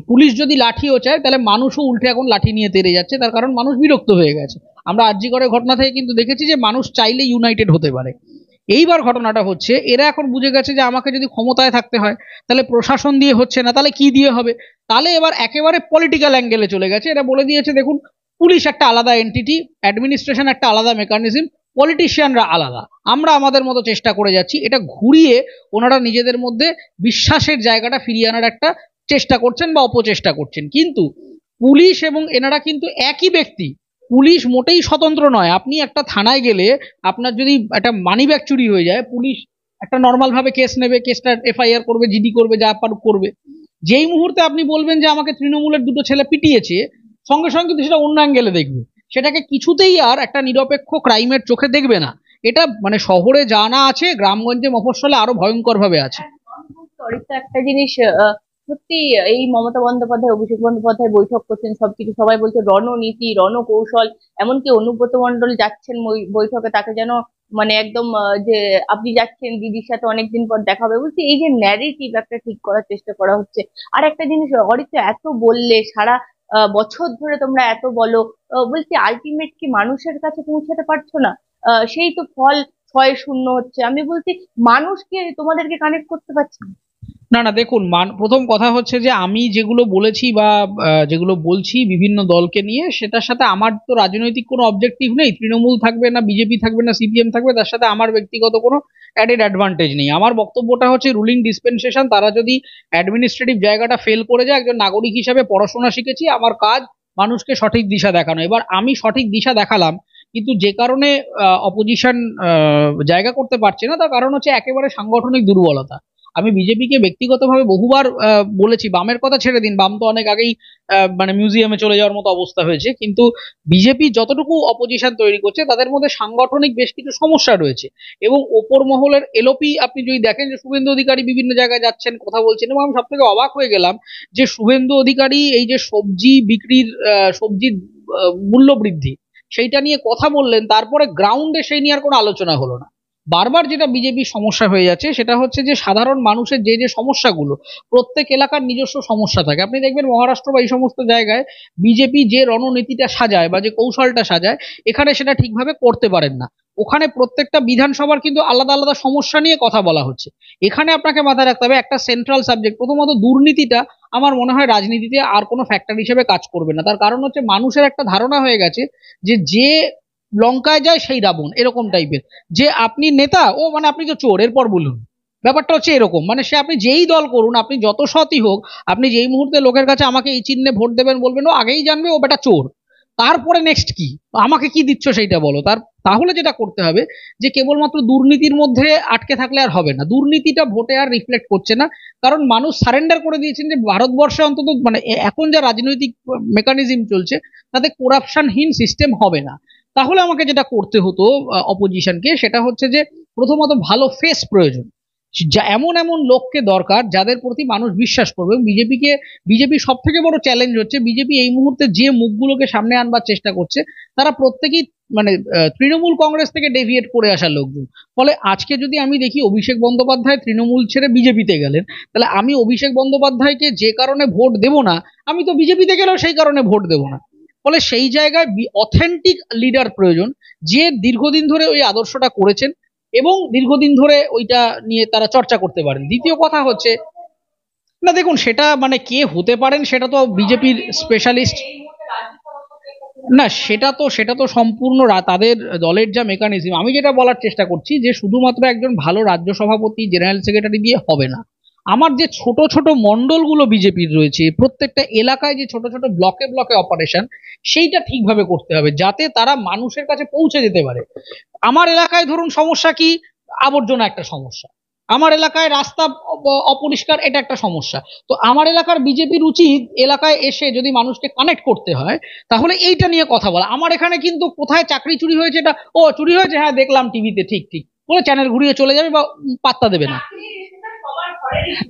পুলিশ যদি লাঠিও চায় তাহলে মানুষও উল্টে এখন লাঠি নিয়ে তেড়ে যাচ্ছে, তার কারণ মানুষ বিরক্ত হয়ে গেছে। আমরা আরজি করে ঘটনা থেকে কিন্তু দেখেছি যে মানুষ চাইলে ইউনাইটেড হতে পারে। এইবার ঘটনাটা হচ্ছে এরা এখন বুঝে গেছে যে আমাকে যদি ক্ষমতায় থাকতে হয় তাহলে প্রশাসন দিয়ে হচ্ছে না, তাহলে কি দিয়ে হবে? তাহলে এবার একেবারে পলিটিক্যাল অ্যাঙ্গেলে চলে গেছে। এরা বলে দিয়েছে, দেখুন পুলিশ একটা আলাদা এন্টিটি, অ্যাডমিনিস্ট্রেশন একটা আলাদা মেকানিজম, পলিটিশিয়ানরা আলাদা, আমরা আমাদের মতো চেষ্টা করে যাচ্ছি। এটা ঘুরিয়ে ওনারা নিজেদের মধ্যে বিশ্বাসের জায়গাটা ফিরিয়ে আনার একটা চেষ্টা করছেন বা অপচেষ্টা করছেন। কিন্তু পুলিশ এবং এনারা কিন্তু একই ব্যক্তি। পুলিশ মোটেই স্বতন্ত্র নয়। আপনি একটা থানায় গেলে আপনার যদি একটা মানি ব্যাগ চুরি হয়ে যায়, পুলিশ একটা নর্মাল ভাবে কেস নেবে, কেসটা এফআইআর করবে, জিডি করবে, যা পারুক করবে। যেই মুহূর্তে আপনি বলবেন যে আমাকে তৃণমূলের দুটো ছেলে পিটিয়েছে, সঙ্গে সঙ্গে কিন্তু সেটা অন্য অ্যাঙ্গেলে দেখবে, সেটাকে কিছুতেই আর একটা নিরপেক্ষ ক্রাইমের চোখে দেখবে না। এটা মানে শহরে জানা আছে, গ্রামগঞ্জে মফস্বলে আরো ভয়ঙ্কর ভাবে আছে। অরিত্রা, একটা জিনিস সত্যি, এই মমতা বন্দ্যোপাধ্যায় অভিষেক বন্দ্যোপাধ্যায় বৈঠক করছেন, সবকিছু সবাই বলছে রণনীতি রণকৌশল, এমনকি অনুব্রত মণ্ডল যাচ্ছেন বৈঠকে, তাকে যেন মানে একদম যে আপনি যাচ্ছেন দিদির সাথে অনেকদিন পর দেখা হবে, বলছি এই যে ন্যারেটিভ একটা ঠিক করার চেষ্টা করা হচ্ছে। আর একটা জিনিস অরিত্রা, এত বললে সারা বছর ধরে তোমরা এত বলো, বলছি আলটিমেট কি মানুষের কাছে পৌঁছাতে পারছো না? সেই তো ফল 6-0 হচ্ছে। আমি বলছি মানুষকে তোমাদেরকে কানেক্ট করতে পারছে না। না না, দেখুন, প্রথম কথা হচ্ছে যে আমি যেগুলো বলেছি বা যেগুলো বলছি বিভিন্ন দলকে নিয়ে, সেটার সাথে আমার তো রাজনৈতিক কোনো অবজেক্টিভ নেই। তৃণমূল থাকবে না বিজেপি থাকবে না সিপিএম থাকবে, তার সাথে আমার ব্যক্তিগত কোনো অ্যাডেড অ্যাডভান্টেজ নেই। আমার বক্তব্যটা হচ্ছে রুলিং ডিসপেনসেশন তারা যদি অ্যাডমিনিস্ট্রেটিভ জায়গাটা ফেল করে যায়, একজন নাগরিক হিসাবে পড়াশোনা শিখেছি, আমার কাজ মানুষকে সঠিক দিশা দেখানো। এবার আমি সঠিক দিশা দেখালাম, কিন্তু যে কারণে অপোজিশন জায়গা করতে পারছে না, তার কারণ হচ্ছে একেবারে সাংগঠনিক দুর্বলতা। আমি বিজেপিকে ব্যক্তিগতভাবে বহুবার বলেছি, বামের কথা ছেড়ে দিন, বাম তো অনেক আগেই মানে মিউজিয়ামে চলে যাওয়ার মতো অবস্থা হয়েছে। কিন্তু বিজেপি যতটুকু অপোজিশন তৈরি করছে, তাদের মধ্যে সাংগঠনিক বেশ কিছু সমস্যা রয়েছে। এবং ওপর মহলের এলোপি আপনি যদি দেখেন, যে শুভেন্দু অধিকারী বিভিন্ন জায়গায় যাচ্ছেন, কথা বলছেন, এবং আমি সব থেকে অবাক হয়ে গেলাম যে শুভেন্দু অধিকারী এই যে সবজি বিক্রির সবজির মূল্য বৃদ্ধি সেইটা নিয়ে কথা বললেন, তারপরে গ্রাউন্ডে সেই নিয়ে আর কোনো আলোচনা হলো না। বারবার যেটা বিজেপির সমস্যা হয়ে যাচ্ছে সেটা হচ্ছে যে সাধারণ মানুষের যে যে সমস্যাগুলো, প্রত্যেক এলাকার নিজস্ব সমস্যা থাকে। আপনি দেখবেন মহারাষ্ট্র বা এই সমস্ত জায়গায় বিজেপি যে রণনীতিটা সাজায় বা যে কৌশলটা সাজায়, এখানে সেটা ঠিকভাবে করতে পারেন না। ওখানে প্রত্যেকটা বিধানসভার কিন্তু আলাদা আলাদা সমস্যা নিয়ে কথা বলা হচ্ছে। এখানে আপনাকে মাথায় রাখতে হবে একটা সেন্ট্রাল সাবজেক্ট, প্রথমত দুর্নীতিটা আমার মনে হয় রাজনীতিতে আর কোনো ফ্যাক্টর হিসেবে কাজ করবে না। তার কারণ হচ্ছে মানুষের একটা ধারণা হয়ে গেছে যে যে লঙ্কায় যায় সেই রাবণ, এরকম টাইপের। যে আপনি নেতা, ও মানে আপনি তো চোর, এরপর বলুন। ব্যাপারটা হচ্ছে এরকম, মানে সে আপনি যেই দল করুন, আপনি যত সৎই হোক, আপনি যেই মুহূর্তে লোকের কাছে আমাকে এই চিহ্নে ভোট দেবেন বলবেন, ও আগেই জানবে ও বেটা চোর। তারপরে নেক্সট কি, আমাকে কি দিচ্ছ সেইটা বলো। তাহলে যেটা করতে হবে যে কেবলমাত্র দুর্নীতির মধ্যে আটকে থাকলে আর হবে না। দুর্নীতিটা ভোটে আর রিফ্লেক্ট করছে না, কারণ মানুষ সারেন্ডার করে দিয়েছেন যে ভারতবর্ষে অন্তত মানে এখন যা রাজনৈতিক মেকানিজম চলছে, তাতে করাপশনহীন সিস্টেম হবে না। তাহলে আমাকে যেটা করতে হতো অপোজিশনকে, সেটা হচ্ছে যে প্রথমত ভালো ফেস প্রয়োজন। যা এমন এমন লোককে দরকার যাদের প্রতি মানুষ বিশ্বাস করবে। বিজেপির সব থেকে বড় চ্যালেঞ্জ হচ্ছে, বিজেপি এই মুহূর্তে যে মুখগুলোকে সামনে আনবার চেষ্টা করছে, তারা প্রত্যেকেই মানে তৃণমূল কংগ্রেস থেকে ডেভিয়েট করে আসা লোকজন। ফলে আজকে যদি আমি দেখি অভিষেক বন্দ্যোপাধ্যায় তৃণমূল ছেড়ে বিজেপিতে গেলেন, তাহলে আমি অভিষেক বন্দ্যোপাধ্যায়কে যে কারণে ভোট দেব না, আমি তো বিজেপিতে গেলেও সেই কারণে ভোট দেব না। ফলে সেই জায়গায় অথেন্টিক লিডার প্রয়োজন, যে দীর্ঘদিন ধরে ওই আদর্শটা করেছেন এবং দীর্ঘদিন ধরে ওইটা নিয়ে তারা চর্চা করতে পারেন। দ্বিতীয় কথা হচ্ছে, না দেখুন, সেটা মানে কে হতে পারেন সেটা তো বিজেপির স্পেশালিস্ট। না, সেটা তো সম্পূর্ণ তাদের দলের যা মেকানিজম। আমি যেটা বলার চেষ্টা করছি যে শুধুমাত্র একজন ভালো রাজ্য সভাপতি জেনারেল সেক্রেটারি দিয়ে হবে না। আমার যে ছোট ছোট মন্ডলগুলো বিজেপির রয়েছে, প্রত্যেকটা এলাকায় যে ছোট ছোট ব্লকে ব্লকে অপারেশন, সেইটা ঠিকভাবে করতে হবে যাতে তারা মানুষের কাছে পৌঁছে যেতে পারে। আমার এলাকায় ধরুন সমস্যা কি, আবর্জনা একটা সমস্যা, আমার এলাকায় রাস্তা অপরিষ্কার, এটা একটা সমস্যা। তো আমার এলাকার বিজেপির উচিত এলাকায় এসে যদি মানুষকে কানেক্ট করতে হয়, তাহলে এইটা নিয়ে কথা বলা। আমার এখানে কিন্তু কোথায় চাকরি চুরি হয়েছে, এটা ও চুরি হয়েছে, হ্যাঁ দেখলাম টিভিতে, ঠিক ঠিক বলে চ্যানেল ঘুরিয়ে চলে যাবে বা পাত্তা দেবে না।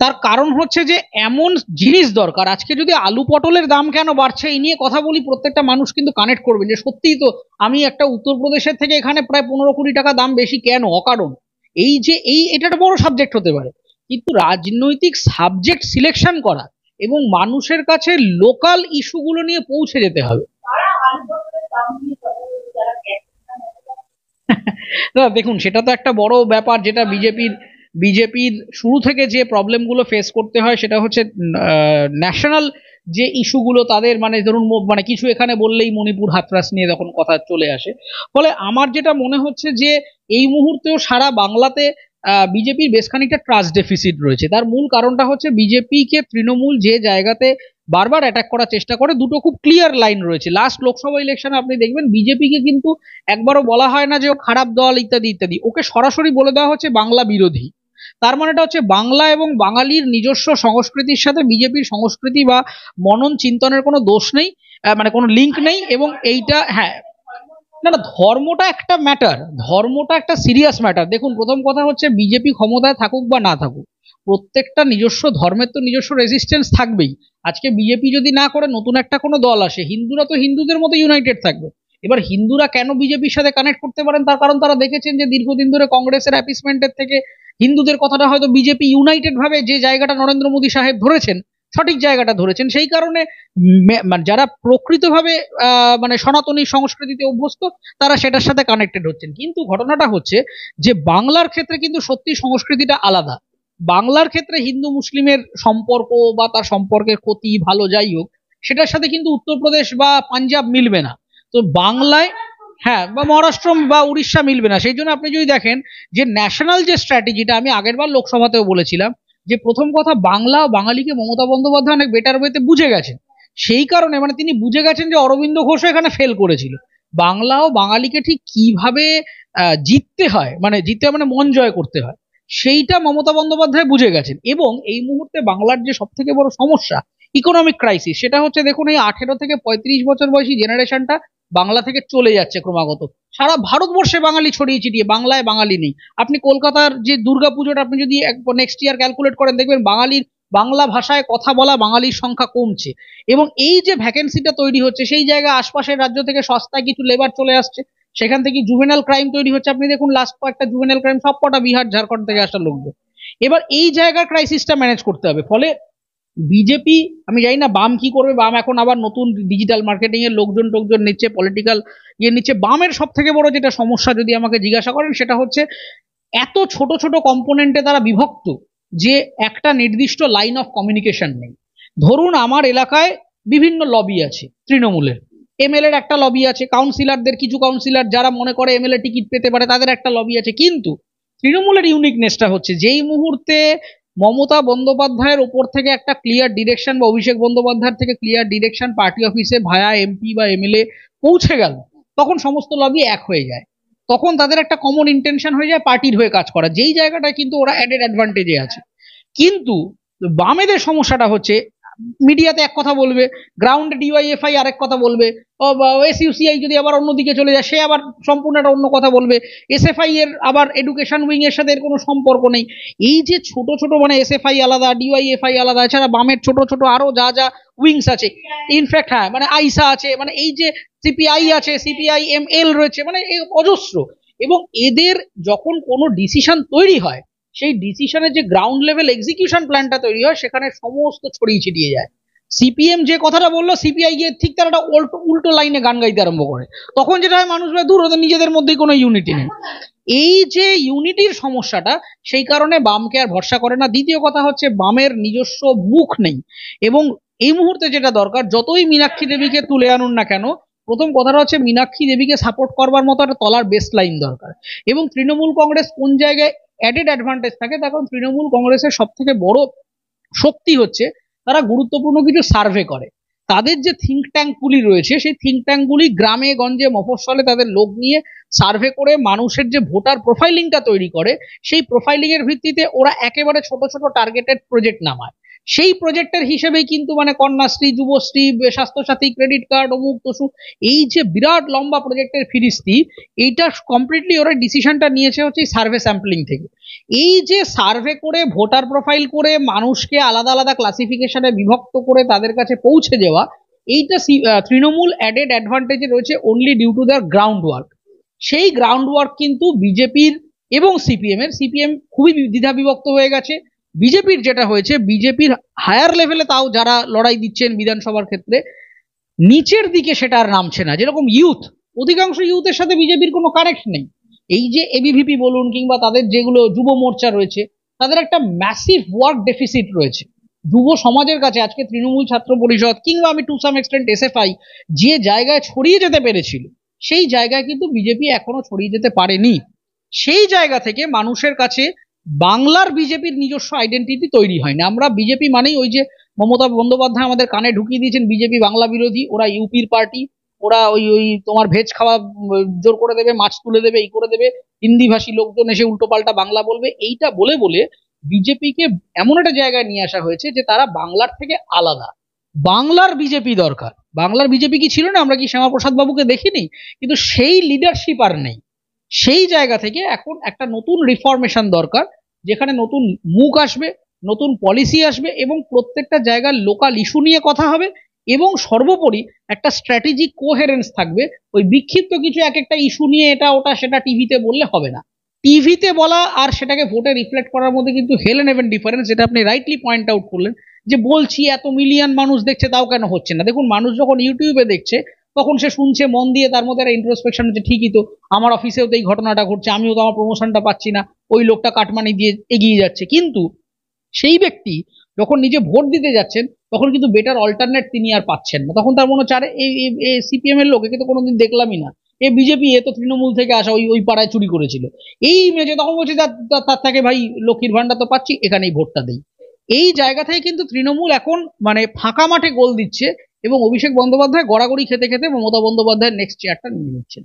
তার কারণ হচ্ছে যে এমন জিনিস দরকার। আজকে যদি আলু পটলের দাম কেন বাড়ছে এই নিয়ে কথা বলি, প্রত্যেকটা মানুষ কিন্তু কানেক্ট করবে যে সত্যিই তো আমি একটা উত্তরপ্রদেশের থেকে এখানে প্রায় 15 কোটি টাকা দাম বেশি কেন, অকারণ। এই যে এটা একটা বড় সাবজেক্ট হতে পারে, কিন্তু রাজনৈতিক সাবজেক্ট সিলেকশন করা এবং মানুষের কাছে লোকাল ইস্যুগুলো নিয়ে পৌঁছে যেতে হবে। না দেখুন, সেটা তো একটা বড় ব্যাপার, যেটা বিজেপির শুরু থেকে যে প্রবলেমগুলো ফেস করতে হয়, সেটা হচ্ছে ন্যাশনাল যে ইস্যুগুলো তাদের, মানে ধরুন মানে কিছু এখানে বললেই মণিপুর হাতরাস নিয়ে তখন কথা চলে আসে। ফলে আমার যেটা মনে হচ্ছে যে এই মুহূর্তেও সারা বাংলাতে বিজেপির বেশ খানিকটা ট্রাস্ট ডেফিসিট রয়েছে। তার মূল কারণটা হচ্ছে বিজেপিকে তৃণমূল যে জায়গাতে বারবার অ্যাটাক করার চেষ্টা করে, দুটো খুব ক্লিয়ার লাইন রয়েছে। লাস্ট লোকসভা ইলেকশনে আপনি দেখবেন বিজেপিকে কিন্তু একবারও বলা হয় না যে ও খারাপ দল ইত্যাদি ইত্যাদি, ওকে সরাসরি বলে দেওয়া হচ্ছে বাংলা বিরোধী। তার মানেটা হচ্ছে বাংলা এবং বাঙালির নিজস্ব সংস্কৃতির সাথে বিজেপির সংস্কৃতি বা মনন চিন্তনের কোনো দোষ নেই, মানে কোনো লিঙ্ক নেই। এবং এইটা, হ্যাঁ, না না, ধর্মটা একটা ম্যাটার, ধর্মটা একটা সিরিয়াস ম্যাটার। দেখুন, প্রথম কথা হচ্ছে বিজেপি ক্ষমতায় থাকুক বা না থাকুক, প্রত্যেকটা নিজস্ব ধর্মের তো নিজস্ব রেজিস্ট্যান্স থাকবেই। আজকে বিজেপি যদি না করে নতুন একটা কোনো দল আসে, হিন্দুরা তো হিন্দুদের মতো ইউনাইটেড থাকবে। এবার হিন্দুরা কেন বিজেপির সাথে কানেক্ট করতে পারেন, তার কারণ তারা দেখেছেন যে দীর্ঘদিন ধরে কংগ্রেসের অ্যাপিসমেন্টের থেকে হিন্দুদের কথাটা হয়তো বিজেপি ইউনাইটেড ভাবে যে জায়গাটা নরেন্দ্র মোদী সাহেব ধরেছেন, সঠিক জায়গাটা ধরেছেন, সেই কারণে মানে যারা প্রকৃতভাবে মানে সনাতনী সংস্কৃতিতে অভ্যস্ত তারা সেটার সাথে কানেক্টেড হচ্ছেন। কিন্তু ঘটনাটা হচ্ছে যে বাংলার ক্ষেত্রে কিন্তু সত্যি সংস্কৃতিটা আলাদা। বাংলার ক্ষেত্রে হিন্দু মুসলিমের সম্পর্ক বা তার সম্পর্কের ক্ষতি ভালো যাই হোক, সেটার সাথে কিন্তু উত্তরপ্রদেশ বা পাঞ্জাব মিলবে না। তো বাংলায়, হ্যাঁ, বা মহারাষ্ট্র বা উড়িষ্যা মিলবে না। সেই জন্য আপনি যদি দেখেন যে ন্যাশনাল যে স্ট্র্যাটেজিটা, আমি আগেরবার লোকসভাতেও বলেছিলাম যে প্রথম কথা বাংলা ও বাঙালিকে মমতা বন্দ্যোপাধ্যায় অনেক বেটার ওয়েতে বুঝে গেছেন। সেই কারণে মানে তিনি বুঝে গেছেন যে অরবিন্দ ঘোষও এখানে ফেল করেছিল। বাংলা ও বাঙালিকে ঠিক কিভাবে জিততে হয়, মানে জিততে হয় মানে মন জয় করতে হয়, সেইটা মমতা বন্দ্যোপাধ্যায় বুঝে গেছেন। এবং এই মুহূর্তে বাংলার যে সব থেকে বড় সমস্যা, ইকোনমিক ক্রাইসিস, সেটা হচ্ছে দেখুন এই 18 থেকে 35 বছর বয়সী জেনারেশনটা বাংলা থেকে চলে যাচ্ছে ক্রমাগত। সারা ভারতবর্ষে বাঙালি ছড়িয়ে ছিটিয়ে, বাংলায় বাঙালি নেই। আপনি কলকাতার যে দুর্গাপুজোটা আপনি যদি নেক্সট ইয়ার ক্যালকুলেট করেন, দেখবেন বাঙালির, বাংলা ভাষায় কথা বলা বাঙালির সংখ্যা কমছে। এবং এই যে ভ্যাকেন্সিটা তৈরি হচ্ছে, সেই জায়গায় আশপাশের রাজ্য থেকে সস্তায় কিছু লেবার চলে আসছে, সেখান থেকে জুভেনাল ক্রাইম তৈরি হচ্ছে। আপনি দেখুন লাস্ট কয়েকটা জুভেনাল ক্রাইম সব কটা বিহার ঝাড়খণ্ড থেকে আসা লোকজন। এবার এই জায়গার ক্রাইসিসটা ম্যানেজ করতে হবে। ফলে বিজেপি, আমি জানি না বাম কি করবে, বাম এখন আবার নতুন ডিজিটাল মার্কেটিং এর লোকজন টোকজন নিচ্ছে, পলিটিক্যাল ইয়ে নিচ্ছে। বামের সব থেকে বড় যেটা সমস্যা যদি আমাকে জিজ্ঞাসা করেন, সেটা হচ্ছে এত ছোট ছোট কম্পোনেন্টে তারা বিভক্ত যে একটা নির্দিষ্ট লাইন অফ কমিউনিকেশন নেই। ধরুন আমার এলাকায় বিভিন্ন লবি আছে, তৃণমূলের এমএলএ এর একটা লবি আছে, কাউন্সিলরদের কিছু কাউন্সিলর যারা মনে করে এমএলএ টিকিট পেতে পারে তাদের একটা লবি আছে। কিন্তু তৃণমূলের ইউনিকনেসটা হচ্ছে যেই মুহূর্তে মমতা বন্দ্যোপাধ্যায়ের ওপর থেকে একটা ক্লিয়ার ডিরেকশন বা অভিষেক বন্দ্যোপাধ্যায়ের থেকে ক্লিয়ার ডিরেকশন পার্টি অফিসে ভায়া এমপি বা এমএলএ পৌঁছে গেল, তখন সমস্ত লবি এক হয়ে যায়। তখন তাদের একটা কমন ইন্টেনশন হয়ে যায় পার্টির হয়ে কাজ করা, যেই জায়গাটায় কিন্তু ওরা অ্যাডেড অ্যাডভান্টেজে আছে। কিন্তু বামেদের সমস্যাটা হচ্ছে মিডিয়াতে এক কথা বলবে, গ্রাউন্ডে ডিওয়াইএফআই আরেক কথা বলবে, এসইউসিআই যদি আবার অন্যদিকে চলে যায় সে আবার সম্পূর্ণ একটা অন্য কথা বলবে, এসএফআই এর আবার এডুকেশন উইং এর সাথে এর কোনো সম্পর্ক নেই। এই যে ছোট ছোট মানে এসএফআই আলাদা, ডিওয়াইএফআই আলাদা, এছাড়া বামের ছোট ছোট আরো যা যা উইংস আছে, ইনফ্যাক্ট হ্যাঁ মানে আইসা আছে, মানে এই যে সিপিআই আছে, সিপিআই এমএল রয়েছে, মানে এই অজস্র। এবং এদের যখন কোনো ডিসিশন তৈরি হয়, সেই ডিসিশনের যে গ্রাউন্ড লেভেল এক্সিকিউশন প্ল্যানটা তৈরি হয়, সেখানে সমস্ত ছড়িয়ে ছিটিয়ে যায়। সিপিএম যে কথাটা বললো, সিপিআই গিয়ে ঠিক তার একটা উল্টো লাইনে গান গাইতে আরম্ভ করে। তখন যেটা হয়, মানুষ দূর, ওদের নিজেদের মধ্যেই কোনো ইউনিটি নেই। এই যে ইউনিটির সমস্যাটা, সেই কারণে বামকে আর ভরসা করে না। দ্বিতীয় কথা হচ্ছে বামের নিজস্ব মুখ নেই। এবং এই মুহূর্তে যেটা দরকার, যতই মীনাক্ষী দেবীকে তুলে আনুন না কেন, প্রথম কথাটা হচ্ছে মীনাক্ষী দেবীকে সাপোর্ট করবার মতো একটা তলার বেস্ট লাইন দরকার। এবং তৃণমূল কংগ্রেস কোন জায়গায় অ্যাডেড অ্যাডভান্টেজ থাকে, তার কারণ তৃণমূল কংগ্রেসের সব থেকে বড় শক্তি হচ্ছে তারা গুরুত্বপূর্ণ কিছু সার্ভে করে। তাদের যে থিঙ্ক ট্যাঙ্ক গুলি রয়েছে, সেই থিঙ্ক ট্যাঙ্ক গুলি গ্রামে গঞ্জে মফস্বলে তাদের লোক নিয়ে সার্ভে করে মানুষের যে ভোটার প্রোফাইলিংটা তৈরি করে, সেই প্রোফাইলিং এর ভিত্তিতে ওরা একেবারে ছোট ছোট টার্গেটেড প্রজেক্ট নামায়। সেই প্রজেক্টের হিসেবেই কিন্তু মানে কন্যাশ্রী, যুবশ্রী, স্বাস্থ্যসাথী, ক্রেডিট কার্ড, অমুক তসুক, এই যে বিরাট লম্বা প্রজেক্টের ফিরিস্তি, এইটা কমপ্লিটলি ওরা ডিসিশনটা নিয়েছে হচ্ছে সার্ভে স্যাম্পলিং থেকে। এই যে সার্ভে করে ভোটার প্রোফাইল করে মানুষকে আলাদা আলাদা ক্লাসিফিকেশনে বিভক্ত করে তাদের কাছে পৌঁছে যাওয়া, এইটা তৃণমূল অ্যাডেড অ্যাডভান্টেজে রয়েছে only due to their ground work. সেই গ্রাউন্ড ওয়ার্ক কিন্তু বিজেপির এবং সিপিএম খুবই দ্বিধা বিভক্ত হয়ে গেছে। বিজেপির যেটা হয়েছে, বিজেপির হায়ার লেভেলে তাও যারা লড়াই দিচ্ছেন বিধানসভার ক্ষেত্রে, নিচের দিকে সেটা আর নামছে না। যেরকম ইউথ, অধিকাংশ ইউথের সাথে বিজেপির কোনো কানেক্ট নেই। এই যে এবিভিপি বলুন কিংবা তাদের যেগুলো যুব মোর্চা রয়েছে, তাদের একটা ম্যাসিভ ওয়ার্ক ডেফিসিট রয়েছে। যুব সমাজের কাছে আজকে তৃণমূল ছাত্র পরিষদ কিংবা আমি টু সাম এক্সটেন্ট এসএফআই যে জায়গায় ছড়িয়ে যেতে পেরেছিল, সেই জায়গায় কিন্তু বিজেপি এখনো ছড়িয়ে যেতে পারেনি। সেই জায়গা থেকে মানুষের কাছে বাংলার বিজেপির নিজস্ব আইডেন্টিটি তৈরি হয়নি। আমরা বিজেপি মানেই ওই যে মমতা বন্দ্যোপাধ্যায় আমাদের কানে ঢুকিয়ে দিয়েছেন বিজেপি বাংলা বিরোধী, ওরা ইউপির পার্টি, ওরা ওই ওই তোমার ভেজ খাওয়া জোর করে দেবে, মাছ তুলে দেবে, এই করে দেবে, হিন্দি ভাষী লোকজন এসে উল্টোপাল্টা বাংলা বলবে, এইটা বলে বলে বিজেপিকে এমন একটা জায়গায় নিয়ে আসা হয়েছে যে তারা বাংলার থেকে আলাদা। বাংলার বিজেপি দরকার। বাংলার বিজেপি কি ছিল না, আমরা কি শ্যামাপ্রসাদ বাবুকে দেখিনি? কিন্তু সেই লিডারশিপ আর নেই। সেই জায়গা থেকে এখন একটা নতুন রিফরমেশন দরকার, যেখানে নতুন মুখ আসবে, নতুন পলিসি আসবে এবং প্রত্যেকটা জায়গার লোকাল ইস্যু নিয়ে কথা হবে এবং সর্বোপরি একটা স্ট্র্যাটেজিক কোহেরেন্স থাকবে। ওই বিক্ষিপ্ত কিছু এক একটা ইস্যু নিয়ে এটা ওটা সেটা টিভিতে বললে হবে না। টিভিতে বলা আর সেটাকে ভোটে রিফ্লেক্ট করার মধ্যে কিন্তু হেল এন্ড হেভেন ডিফারেন্স, যেটা আপনি রাইটলি পয়েন্ট আউট করলেন। যে বলছি এত মিলিয়ন মানুষ দেখছে তাও কেন হচ্ছে না, দেখুন মানুষ যখন ইউটিউবে দেখছে তখন সে শুনছে মন দিয়ে, তার মধ্যে একটা ইন্ট্রোস্পেকশন হচ্ছে, ঠিকই তো আমার অফিসেও তো এই ঘটনাটা ঘটছে, আমিও তো আমার প্রমোশনটা পাচ্ছি না, ওই লোকটা কাটমানি দিয়ে এগিয়ে যাচ্ছে। কিন্তু সেই ব্যক্তি যখন নিজে ভোট দিতে যাচ্ছেন তখন কিন্তু বেটার অল্টারনেট তিনি আর পাচ্ছেন না। তখন তার মনে হচ্ছে আরে এই সিপিএম এর লোক, একে তো কোনোদিন দেখলামই না, এ বিজেপি, এ তো তৃণমূল থেকে আসা, ওই ওই পাড়ায় চুরি করেছিল, এই ইমেজে তখন বলছে তার থেকে ভাই লক্ষ্মীর ভান্ডার তো পাচ্ছি, এখানেই ভোটটা দেই। এই জায়গা থেকে কিন্তু তৃণমূল এখন মানে ফাঁকা মাঠে গোল দিচ্ছে এবং অভিষেক বন্দ্যোপাধ্যায় গড়াগড়ি খেতে খেতে মমতা বন্দ্যোপাধ্যায়ের নেক্সট চেয়ারটা নিয়ে নিচ্ছেন।